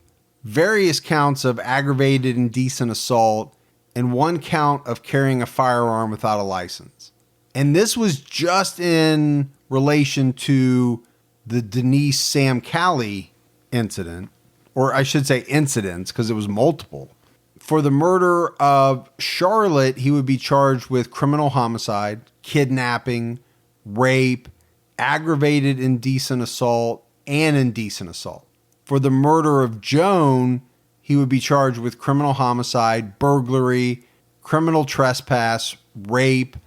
various counts of aggravated indecent assault, and 1 count of carrying a firearm without a license. And this was just in relation to the Denise Sam Calley incident, or I should say incidents, because it was multiple. For the murder of Charlotte, he would be charged with criminal homicide, kidnapping, rape, aggravated indecent assault, and indecent assault. For the murder of Joan, he would be charged with criminal homicide, burglary, criminal trespass, rape,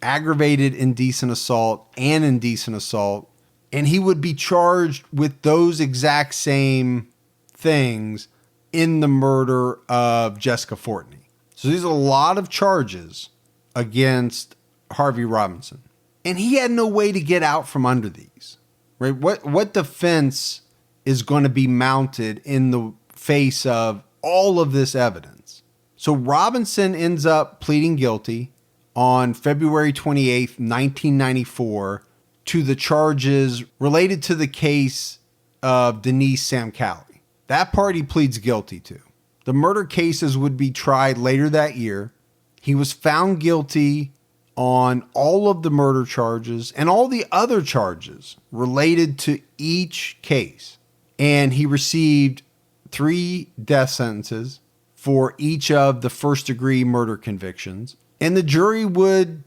aggravated indecent assault, and indecent assault. And he would be charged with those exact same things in the murder of Jessica Fortney. So these are a lot of charges against Harvey Robinson. And he had no way to get out from under these, right? What defense is going to be mounted in the face of all of this evidence? So Robinson ends up pleading guilty. on February 28th, 1994, to the charges related to the case of Denise Samcali. That part he pleads guilty to. The murder cases would be tried later that year. He was found guilty on all of the murder charges and all the other charges related to each case. And he received 3 death sentences for each of the first-degree murder convictions. And the jury would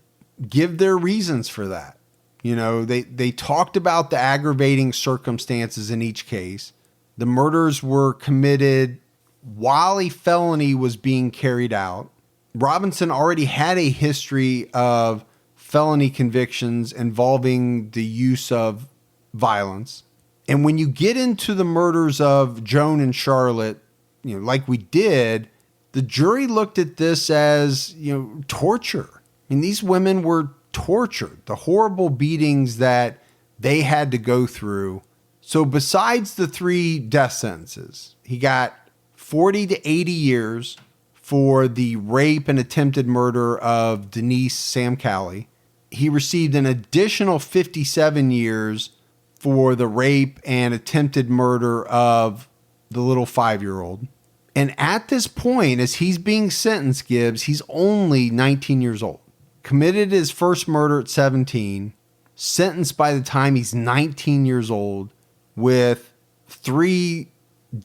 give their reasons for that. You know, they talked about the aggravating circumstances in each case. The murders were committed while a felony was being carried out. Robinson already had a history of felony convictions involving the use of violence. And when you get into the murders of Joan and Charlotte, you know, like we did, the jury looked at this as, you know, torture. I mean, these women were tortured, the horrible beatings that they had to go through. So besides the 3 death sentences, he got 40 to 80 years for the rape and attempted murder of Denise Samcali. He received an additional 57 years for the rape and attempted murder of the little 5-year-old. And at this point, as he's being sentenced, Gibbs, he's only 19 years old. Committed his first murder at 17, sentenced by the time he's 19 years old with 3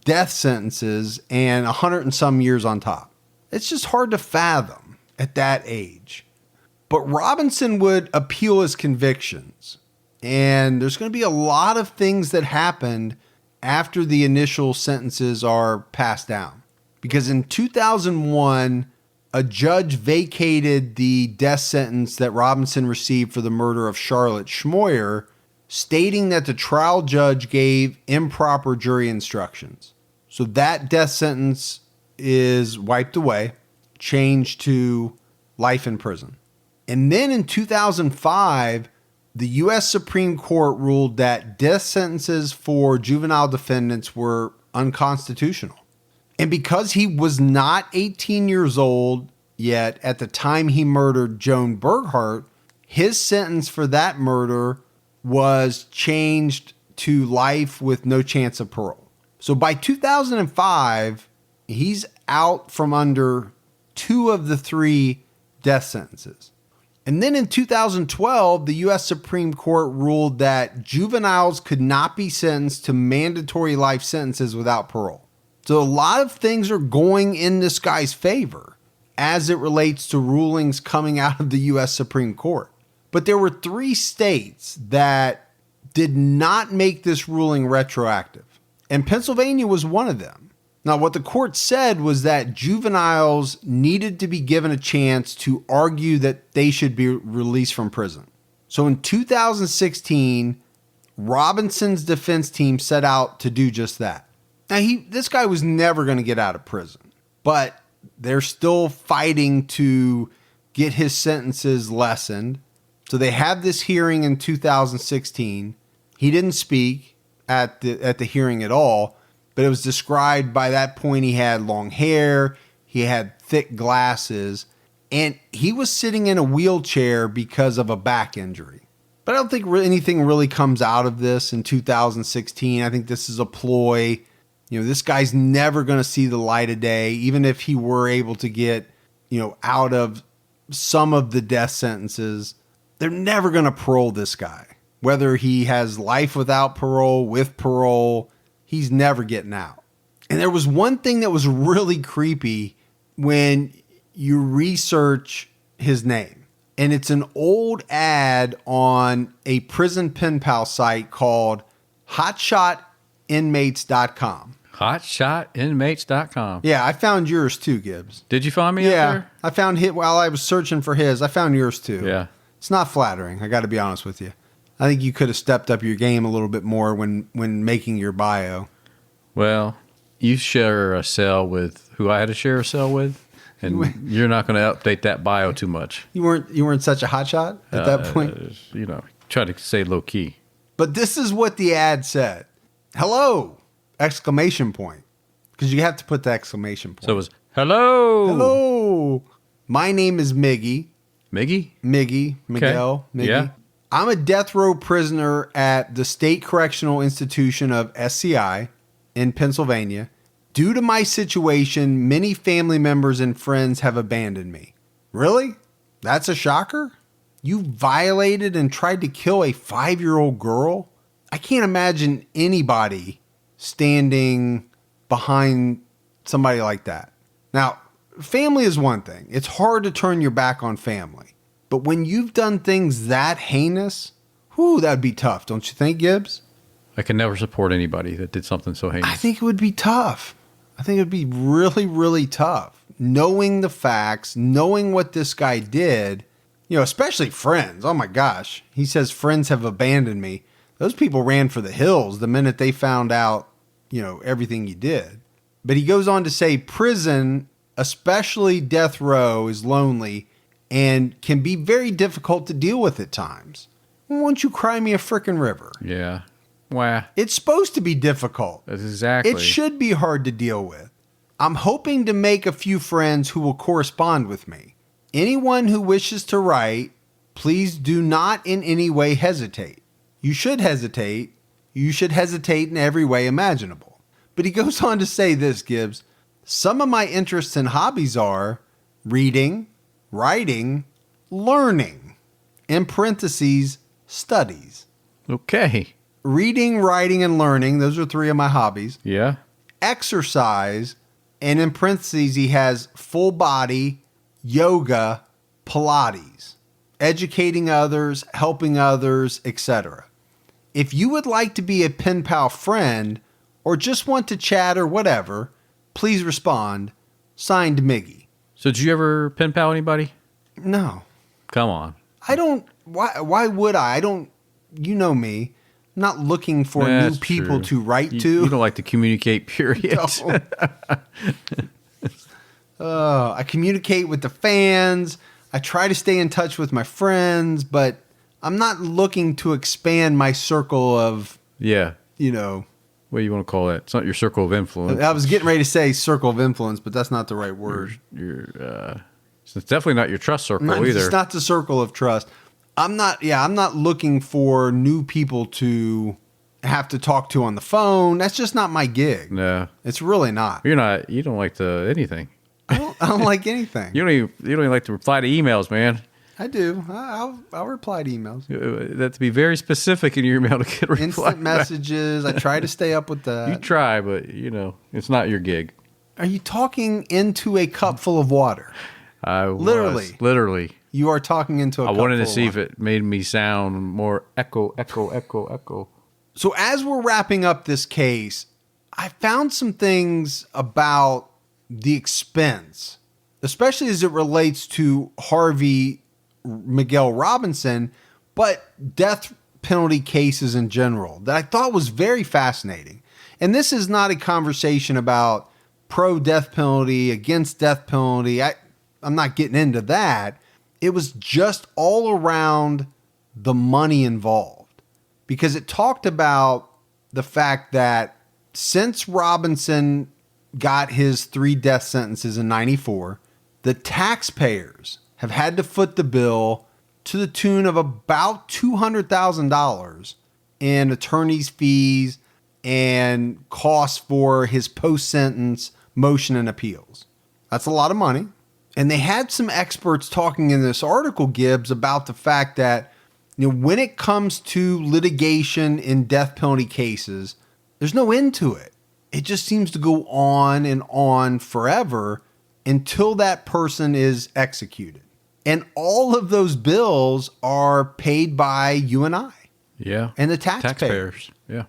death sentences and 100 and some years on top. It's just hard to fathom at that age. But Robinson would appeal his convictions. And there's going to be a lot of things that happened after the initial sentences are passed down. Because in 2001, a judge vacated the death sentence that Robinson received for the murder of Charlotte Schmoyer, stating that the trial judge gave improper jury instructions. So that death sentence is wiped away, changed to life in prison. And then in 2005, the U.S. Supreme Court ruled that death sentences for juvenile defendants were unconstitutional. And because he was not 18 years old yet at the time he murdered Joan Burghart, his sentence for that murder was changed to life with no chance of parole. So by 2005, he's out from under 2 of the 3 death sentences. And then in 2012, the U.S. Supreme Court ruled that juveniles could not be sentenced to mandatory life sentences without parole. So a lot of things are going in this guy's favor as it relates to rulings coming out of the U.S. Supreme Court. But there were 3 states that did not make this ruling retroactive. And Pennsylvania was one of them. Now, what the court said was that juveniles needed to be given a chance to argue that they should be released from prison. So in 2016, Robinson's defense team set out to do just that. Now, this guy was never going to get out of prison, but they're still fighting to get his sentences lessened. So they had this hearing in 2016. He didn't speak at the hearing at all. But it was described by that point he had long hair, he had thick glasses, and he was sitting in a wheelchair because of a back injury. But I don't think anything really comes out of this in 2016. I think this is a ploy. You know, this guy's never going to see the light of day, even if he were able to get, you know, out of some of the death sentences. They're never going to parole this guy. Whether he has life without parole, with parole, he's never getting out. And there was one thing that was really creepy when you research his name. And it's an old ad on a prison pen pal site called hotshotinmates.com. Hotshotinmates.com. Yeah, I found yours too, Gibbs. Did you find me up there? I found it while I was searching for his. I found yours too. Yeah. It's not flattering, I got to be honest with you. I think you could have stepped up your game a little bit more when making your bio. Well, you share a cell with who I had to share a cell with, and you're not going to update that bio too much. You weren't such a hotshot at that point? You know, try to stay low key. But this is what the ad said. Hello! Exclamation point. Because you have to put the exclamation point. So it was, hello! Hello! My name is Maggie, Miggy? Miguel. Yeah. I'm a death row prisoner at the State Correctional Institution of SCI in Pennsylvania. Due to my situation, many family members and friends have abandoned me. Really? That's a shocker? You violated and tried to kill a 5-year-old girl? I can't imagine anybody standing behind somebody like that. Now, family is one thing. It's hard to turn your back on family. But when you've done things that heinous, that'd be tough, don't you think, Gibbs? I can never support anybody that did something so heinous. I think it would be tough. I think it would be really, really tough. Knowing the facts, knowing what this guy did, especially friends. Oh my gosh. He says friends have abandoned me. Those people ran for the hills the minute they found out, everything he did. But he goes on to say prison, especially death row, is lonely and can be very difficult to deal with at times. Won't you cry me a frickin' river? Yeah. Wow. It's supposed to be difficult. That's exactly. It should be hard to deal with. I'm hoping to make a few friends who will correspond with me. Anyone who wishes to write, please do not in any way hesitate. You should hesitate. You should hesitate in every way imaginable. But he goes on to say this, Gibbs. Some of my interests and hobbies are reading, writing, learning, in parentheses, studies. Okay. Reading, writing, and learning, those are 3 of my hobbies. Yeah. Exercise, and in parentheses, he has full body, yoga, Pilates, educating others, helping others, etc. If you would like to be a pen pal friend, or just want to chat or whatever, please respond. Signed, Miggy. So did you ever pen pal anybody? No. Come on. I don't. Why would I? I don't. You know me. I'm not looking for new people true. to write to. You don't like to communicate, period. No. I communicate with the fans. I try to stay in touch with my friends, but I'm not looking to expand my circle of, Yeah. What do you want to call that? It's not your circle of influence. I was getting ready to say circle of influence, but that's not the right word. It's definitely not your trust circle either. It's not the circle of trust. I'm not looking for new people to have to talk to on the phone. That's just not my gig. No. It's really not. You don't like anything. I don't like anything. You don't even like to reply to emails, man. I do. I'll reply to emails. That to be very specific in your email to get a reply. Instant messages. I try to stay up with that. You try, but it's not your gig. Are you talking into a cup full of water? Literally. You are talking into a cup full of water. I wanted to see if it made me sound more echo. So as we're wrapping up this case, I found some things about the expense, especially as it relates to Harvey Miguel Robinson, but death penalty cases in general, that I thought was very fascinating. And this is not a conversation about pro-death penalty, against death penalty. I'm not getting into that. It was just all around the money involved, because it talked about the fact that since Robinson got his 3 death sentences in 94, the taxpayers have had to foot the bill to the tune of about $200,000 in attorney's fees and costs for his post-sentence motion and appeals. That's a lot of money. And they had some experts talking in this article, Gibbs, about the fact that when it comes to litigation in death penalty cases, there's no end to it. It just seems to go on and on forever until that person is executed. And all of those bills are paid by you and I. Yeah. And the taxpayers. Yeah.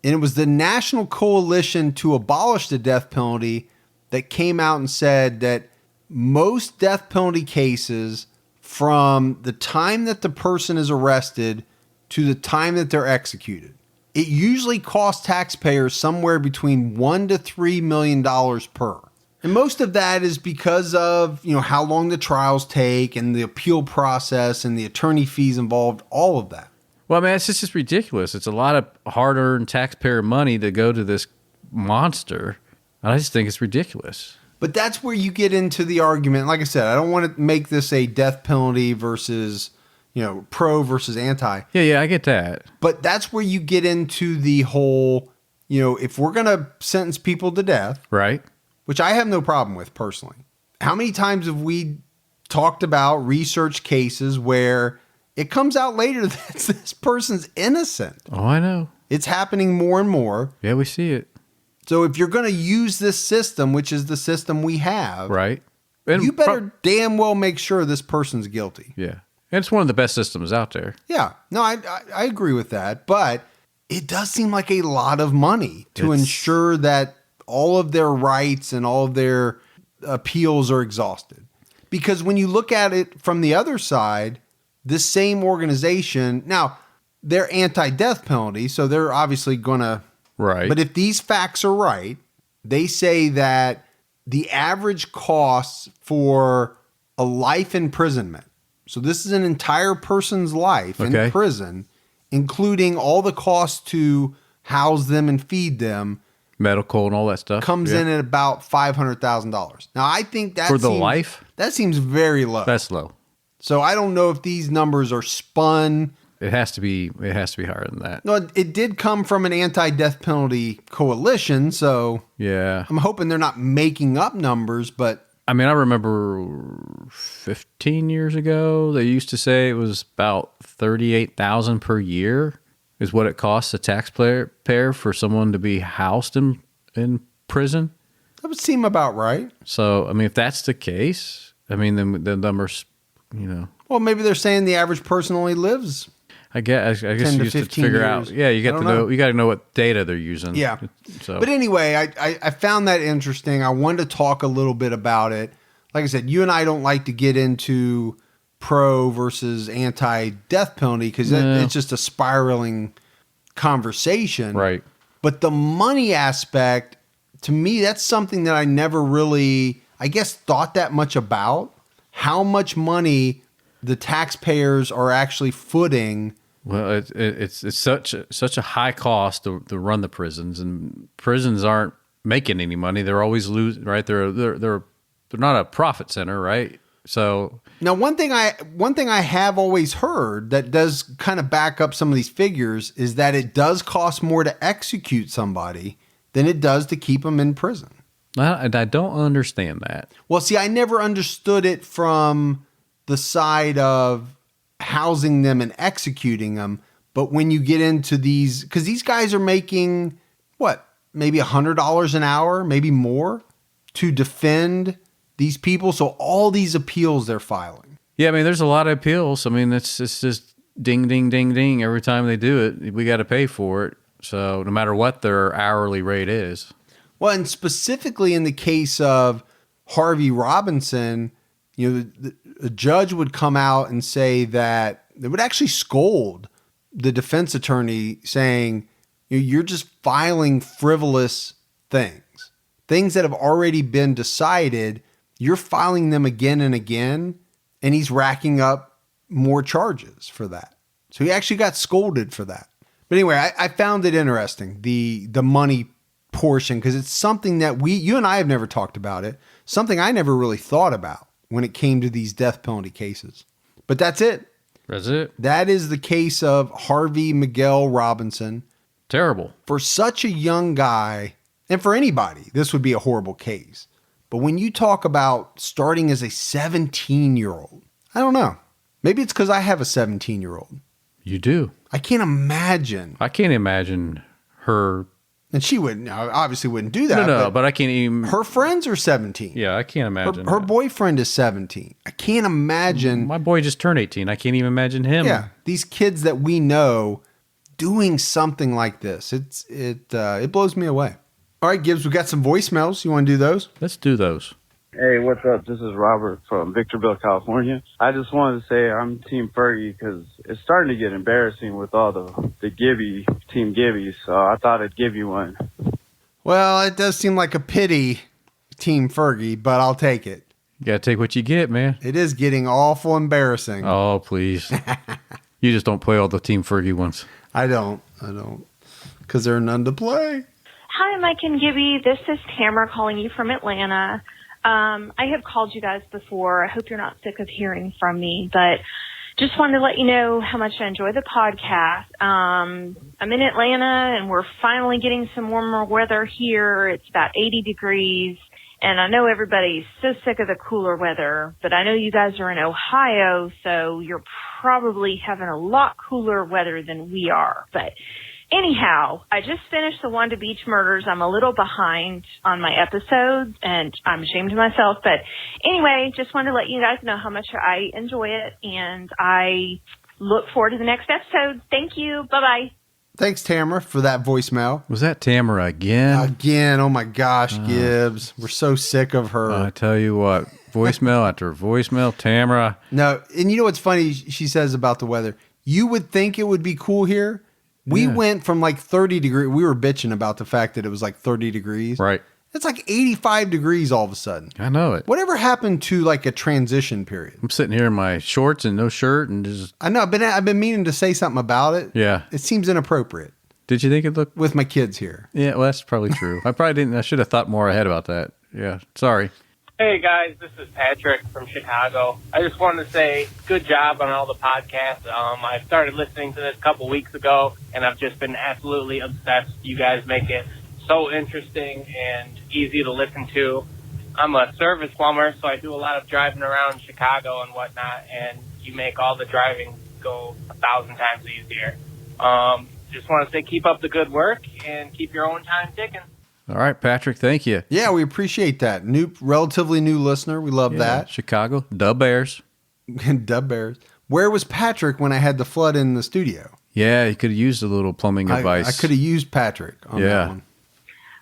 And it was the National Coalition to Abolish the Death Penalty that came out and said that most death penalty cases, from the time that the person is arrested to the time that they're executed, it usually costs taxpayers somewhere between $1 to $3 million per. And most of that is because of, how long the trials take and the appeal process and the attorney fees involved, all of that. Well, man, it's just ridiculous. It's a lot of hard-earned taxpayer money to go to this monster. And I just think it's ridiculous. But that's where you get into the argument. Like I said, I don't want to make this a death penalty versus, pro versus anti. Yeah, I get that. But that's where you get into the whole, if we're going to sentence people to death, right? Which I have no problem with personally. How many times have we talked about research cases where it comes out later that this person's innocent? Oh, I know. It's happening more and more. Yeah, we see it. So if you're going to use this system, which is the system we have, right, and you better damn well make sure this person's guilty. Yeah. And it's one of the best systems out there. Yeah. No, I agree with that. But it does seem like a lot of money to ensure that all of their rights and all of their appeals are exhausted. Because when you look at it from the other side, this same organization, now they're anti-death penalty, so they're obviously going to... Right. But if these facts are right, they say that the average costs for a life imprisonment, so this is an entire person's life in prison, including all the costs to house them and feed them, medical and all that stuff, comes in at about $500,000. Now, I think that for the life? That seems very low. That's low. So I don't know if these numbers are spun. It has to be higher than that. No, it did come from an anti-death penalty coalition, so yeah, I'm hoping they're not making up numbers, but I mean, I remember 15 years ago, they used to say it was about $38,000 per year is what it costs a taxpayer for someone to be housed in prison. That would seem about right. So, I mean, if that's the case, I mean, then the numbers, Well, maybe they're saying the average person only lives. I guess you just have to figure years. out. Yeah, you got to know. You got to know what data they're using. Yeah. So, but anyway, I found that interesting. I wanted to talk a little bit about it. Like I said, you and I don't like to get into pro versus anti-death penalty because it's just a spiraling conversation. Right. But the money aspect, to me, that's something that I never really, I guess, thought that much about. How much money the taxpayers are actually footing. Well, it's such a high cost to run the prisons, and prisons aren't making any money. They're always losing, right? They're not a profit center, right? So now one thing I have always heard that does kind of back up some of these figures is that it does cost more to execute somebody than it does to keep them in prison. And I don't understand that. Well, see, I never understood it from the side of housing them and executing them. But when you get into these, because these guys are making maybe $100 an hour, maybe more to defend these people. So all these appeals they're filing. Yeah. I mean, there's a lot of appeals. I mean, it's just ding, ding, ding, ding. Every time they do it, we got to pay for it. So no matter what their hourly rate is. Well, and specifically in the case of Harvey Robinson, a judge would come out and say that they would actually scold the defense attorney saying, you're just filing frivolous things that have already been decided. You're filing them again and again, and he's racking up more charges for that. So he actually got scolded for that. But anyway, I found it interesting, the money portion, because it's something that you and I have never talked about it, something I never really thought about when it came to these death penalty cases. But that's it. That's it. That is the case of Harvey Miguel Robinson. Terrible. For such a young guy, and for anybody, this would be a horrible case. But when you talk about starting as a 17-year-old, I don't know. Maybe it's because I have a 17-year-old. You do. I can't imagine. I can't imagine her. And she obviously wouldn't do that. No, but I can't even. Her friends are 17. Yeah, I can't imagine. Her boyfriend is 17. I can't imagine. My boy just turned 18. I can't even imagine him. Yeah, these kids that we know doing something like this. It blows me away. All right, Gibbs, we got some voicemails. You want to do those? Let's do those. Hey, what's up? This is Robert from Victorville, California. I just wanted to say I'm Team Fergie because it's starting to get embarrassing with all the Gibby, Team Gibby, so I thought I'd give you one. Well, it does seem like a pity, Team Fergie, but I'll take it. You got to take what you get, man. It is getting awful embarrassing. Oh, please. You just don't play all the Team Fergie ones. I don't. Because there are none to play. Hi, Mike and Gibby. This is Tamara calling you from Atlanta. I have called you guys before. I hope you're not sick of hearing from me, but just wanted to let you know how much I enjoy the podcast. I'm in Atlanta, and we're finally getting some warmer weather here. It's about 80 degrees, and I know everybody's so sick of the cooler weather, but I know you guys are in Ohio, so you're probably having a lot cooler weather than we are. But anyhow, I just finished the Wanda Beach murders. I'm a little behind on my episodes, and I'm ashamed of myself. But anyway, just wanted to let you guys know how much I enjoy it, and I look forward to the next episode. Thank you. Bye-bye. Thanks, Tamara, for that voicemail. Was that Tamara again? Again. Oh, my gosh, Gibbs. We're so sick of her. I tell you what, voicemail after voicemail, Tamara. No, and you know what's funny? She says about the weather. You would think it would be cool here. We went from like 30 degrees. We were bitching about the fact that it was like 30 degrees. Right. It's like 85 degrees all of a sudden. I know it. Whatever happened to like a transition period? I'm sitting here in my shorts and no shirt and just... I know. I've been meaning to say something about it. Yeah. It seems inappropriate. Did you think it looked... With my kids here. Yeah, well, that's probably true. I probably didn't... I should have thought more ahead about that. Yeah. Sorry. Hey guys, this is Patrick from Chicago. I just wanted to say good job on all the podcasts. I started listening to this a couple weeks ago, and I've just been absolutely obsessed. You guys make it so interesting and easy to listen to. I'm a service plumber, so I do a lot of driving around Chicago and whatnot, and you make all the driving go 1,000 times easier. Just want to say keep up the good work and keep your own time ticking. All right, Patrick, thank you. Yeah, we appreciate that. Relatively new listener. We love that. Chicago, Dub Bears. Dub Bears. Where was Patrick when I had the flood in the studio? Yeah, he could have used a little plumbing advice. I could have used Patrick on that one.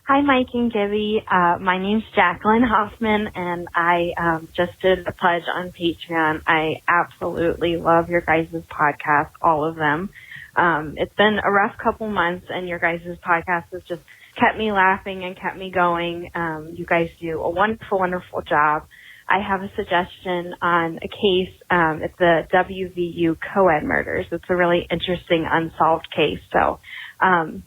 Hi, Mike and Gibby. My name's Jacqueline Hoffman, and I just did a pledge on Patreon. I absolutely love your guys' podcast, all of them. It's been a rough couple months, and your guys' podcast has just kept me laughing and kept me going. You guys do a wonderful, wonderful job. I have a suggestion on a case. It's the WVU co-ed murders. It's a really interesting unsolved case. So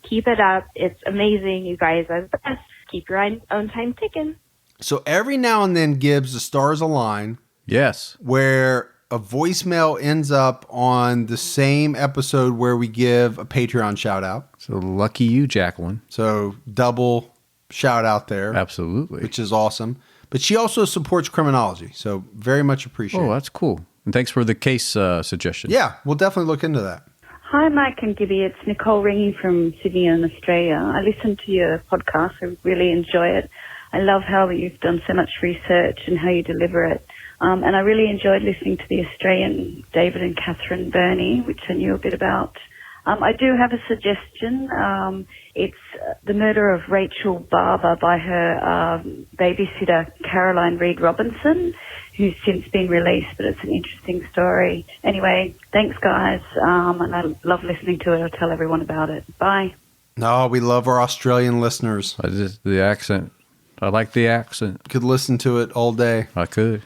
keep it up. It's amazing. You guys are the best. Keep your own time ticking. So every now and then, Gibbs, the stars align. Yes. Where a voicemail ends up on the same episode where we give a Patreon shout out. So lucky you, Jacqueline. So double shout out there. Absolutely. Which is awesome. But she also supports criminology. So very much appreciated. Oh, that's cool. And thanks for the case suggestion. Yeah, we'll definitely look into that. Hi, Mike and Gibby. It's Nicole ringing from Sydney in Australia. I listen to your podcast. I really enjoy it. I love how you've done so much research and how you deliver it. And I really enjoyed listening to the Australian David and Catherine Burney, which I knew a bit about. I do have a suggestion. It's the murder of Rachel Barber by her babysitter, Caroline Reed Robinson, who's since been released, but it's an interesting story. Anyway, thanks, guys. And I love listening to it. I'll tell everyone about it. Bye. No, we love our Australian listeners. The accent. I like the accent. Could listen to it all day. I could.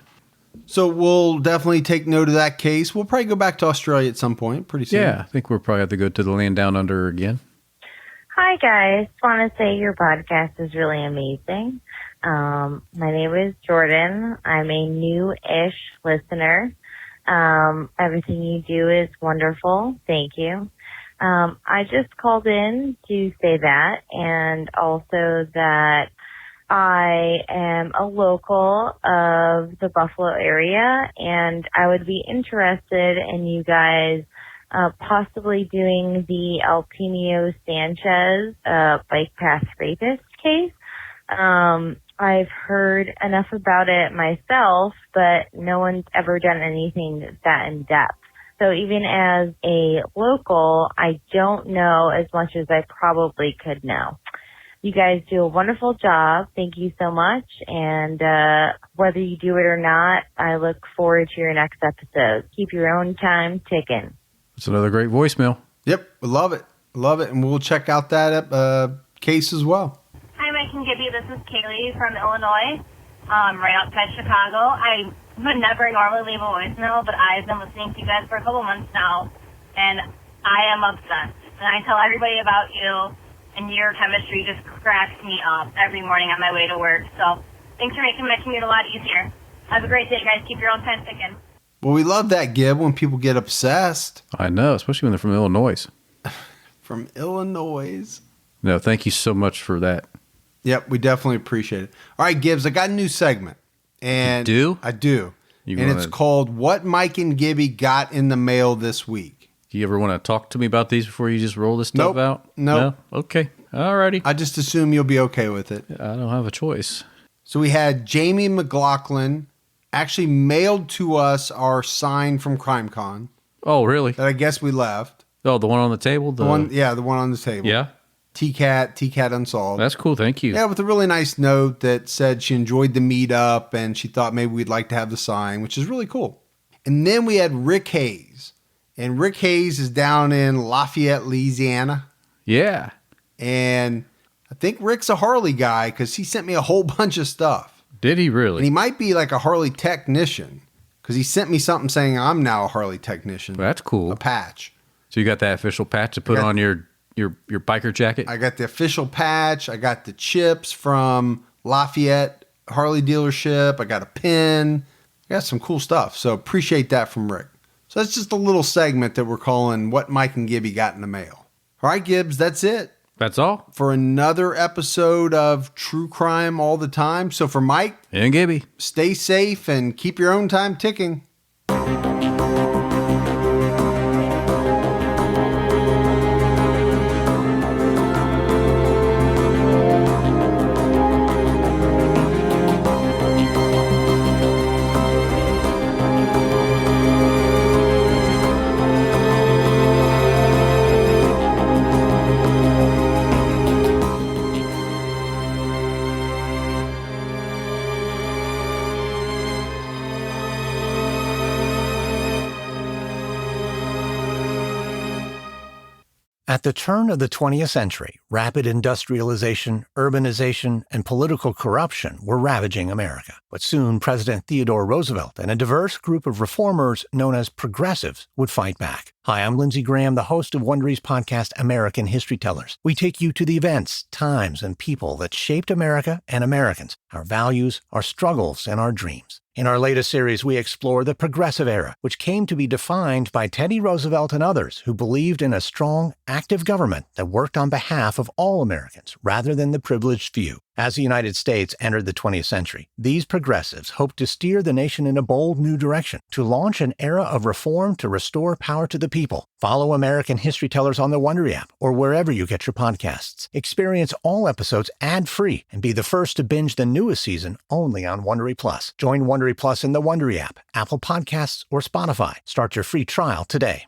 So we'll definitely take note of that case. We'll probably go back to Australia at some point pretty soon. Yeah, I think we'll probably have to go to the land down under again. Hi, guys. Want to say your podcast is really amazing. My name is Jordan. I'm a new-ish listener. Everything you do is wonderful. Thank you. I just called in to say that, and also that I am a local of the Buffalo area, and I would be interested in you guys possibly doing the Alpinio Sanchez bike path rapist case. I've heard enough about it myself, but no one's ever done anything that in depth. So even as a local, I don't know as much as I probably could know. You guys do a wonderful job. Thank you so much. And whether you do it or not, I look forward to your next episode. Keep your own time ticking. That's another great voicemail. Yep, we love it. Love it. And we'll check out that case as well. Hi, Mike and Gibby. This is Kaylee from Illinois, right outside Chicago. I would never normally leave a voicemail, but I've been listening to you guys for a couple months now, and I am obsessed. And I tell everybody about you, and your chemistry just cracks me up every morning on my way to work. So Thanks for making my commute a lot easier. Have a great day, guys. Keep your own time ticking. Well, we love that, Gib, when people get obsessed. I know, especially when they're from Illinois. From Illinois. No, thank you so much for that. Yep, we definitely appreciate it. All right, Gibbs, I got a new segment. And You do? I do. You and wanna- it's called What Mike and Gibby Got in the Mail This Week. Do you ever want to talk to me about these before you just roll this stuff Nope. out? Nope. No? Okay. Alrighty. I just assume you'll be okay with it. I don't have a choice. So we had Jamie McLaughlin actually mailed to us our sign from CrimeCon Oh, really? that I guess we left. Oh, the one on the table? The one on the table. Yeah? TCAT Unsolved. That's cool. Thank you. Yeah, with a really nice note that said she enjoyed the meetup and she thought maybe we'd like to have the sign, which is really cool. And then we had Rick Hayes. And Rick Hayes is down in Lafayette, Louisiana. Yeah. And I think Rick's a Harley guy because he sent me a whole bunch of stuff. Did he And really? he might be like a Harley technician because he sent me something saying I'm now a Harley technician. That's cool. A patch. So you got that official patch to put got- on your biker jacket? I got the official patch. I got the chips from Lafayette Harley dealership. I got a pin. I got some cool stuff. So appreciate that from Rick. So that's just a little segment that we're calling What Mike and Gibby Got in the Mail. All right, Gibbs, that's it That's all? for another episode of True Crime All the Time. So for Mike, And Gibby. stay safe and keep your own time ticking. At the turn of the 20th century, rapid industrialization, urbanization, and political corruption were ravaging America. But soon, President Theodore Roosevelt and a diverse group of reformers known as progressives would fight back. Hi, I'm Lindsey Graham, the host of Wondery's podcast, American History Tellers. We take you to the events, times, and people that shaped America and Americans, our values, our struggles, and our dreams. In our latest series, we explore the Progressive Era, which came to be defined by Teddy Roosevelt and others who believed in a strong, active government that worked on behalf of all Americans rather than the privileged few. As the United States entered the 20th century, these progressives hoped to steer the nation in a bold new direction, to launch an era of reform to restore power to the people. Follow American History Tellers on the Wondery app or wherever you get your podcasts. Experience all episodes ad-free and be the first to binge the newest season only on Wondery Plus. Join Wondery Plus in the Wondery app, Apple Podcasts, or Spotify. Start your free trial today.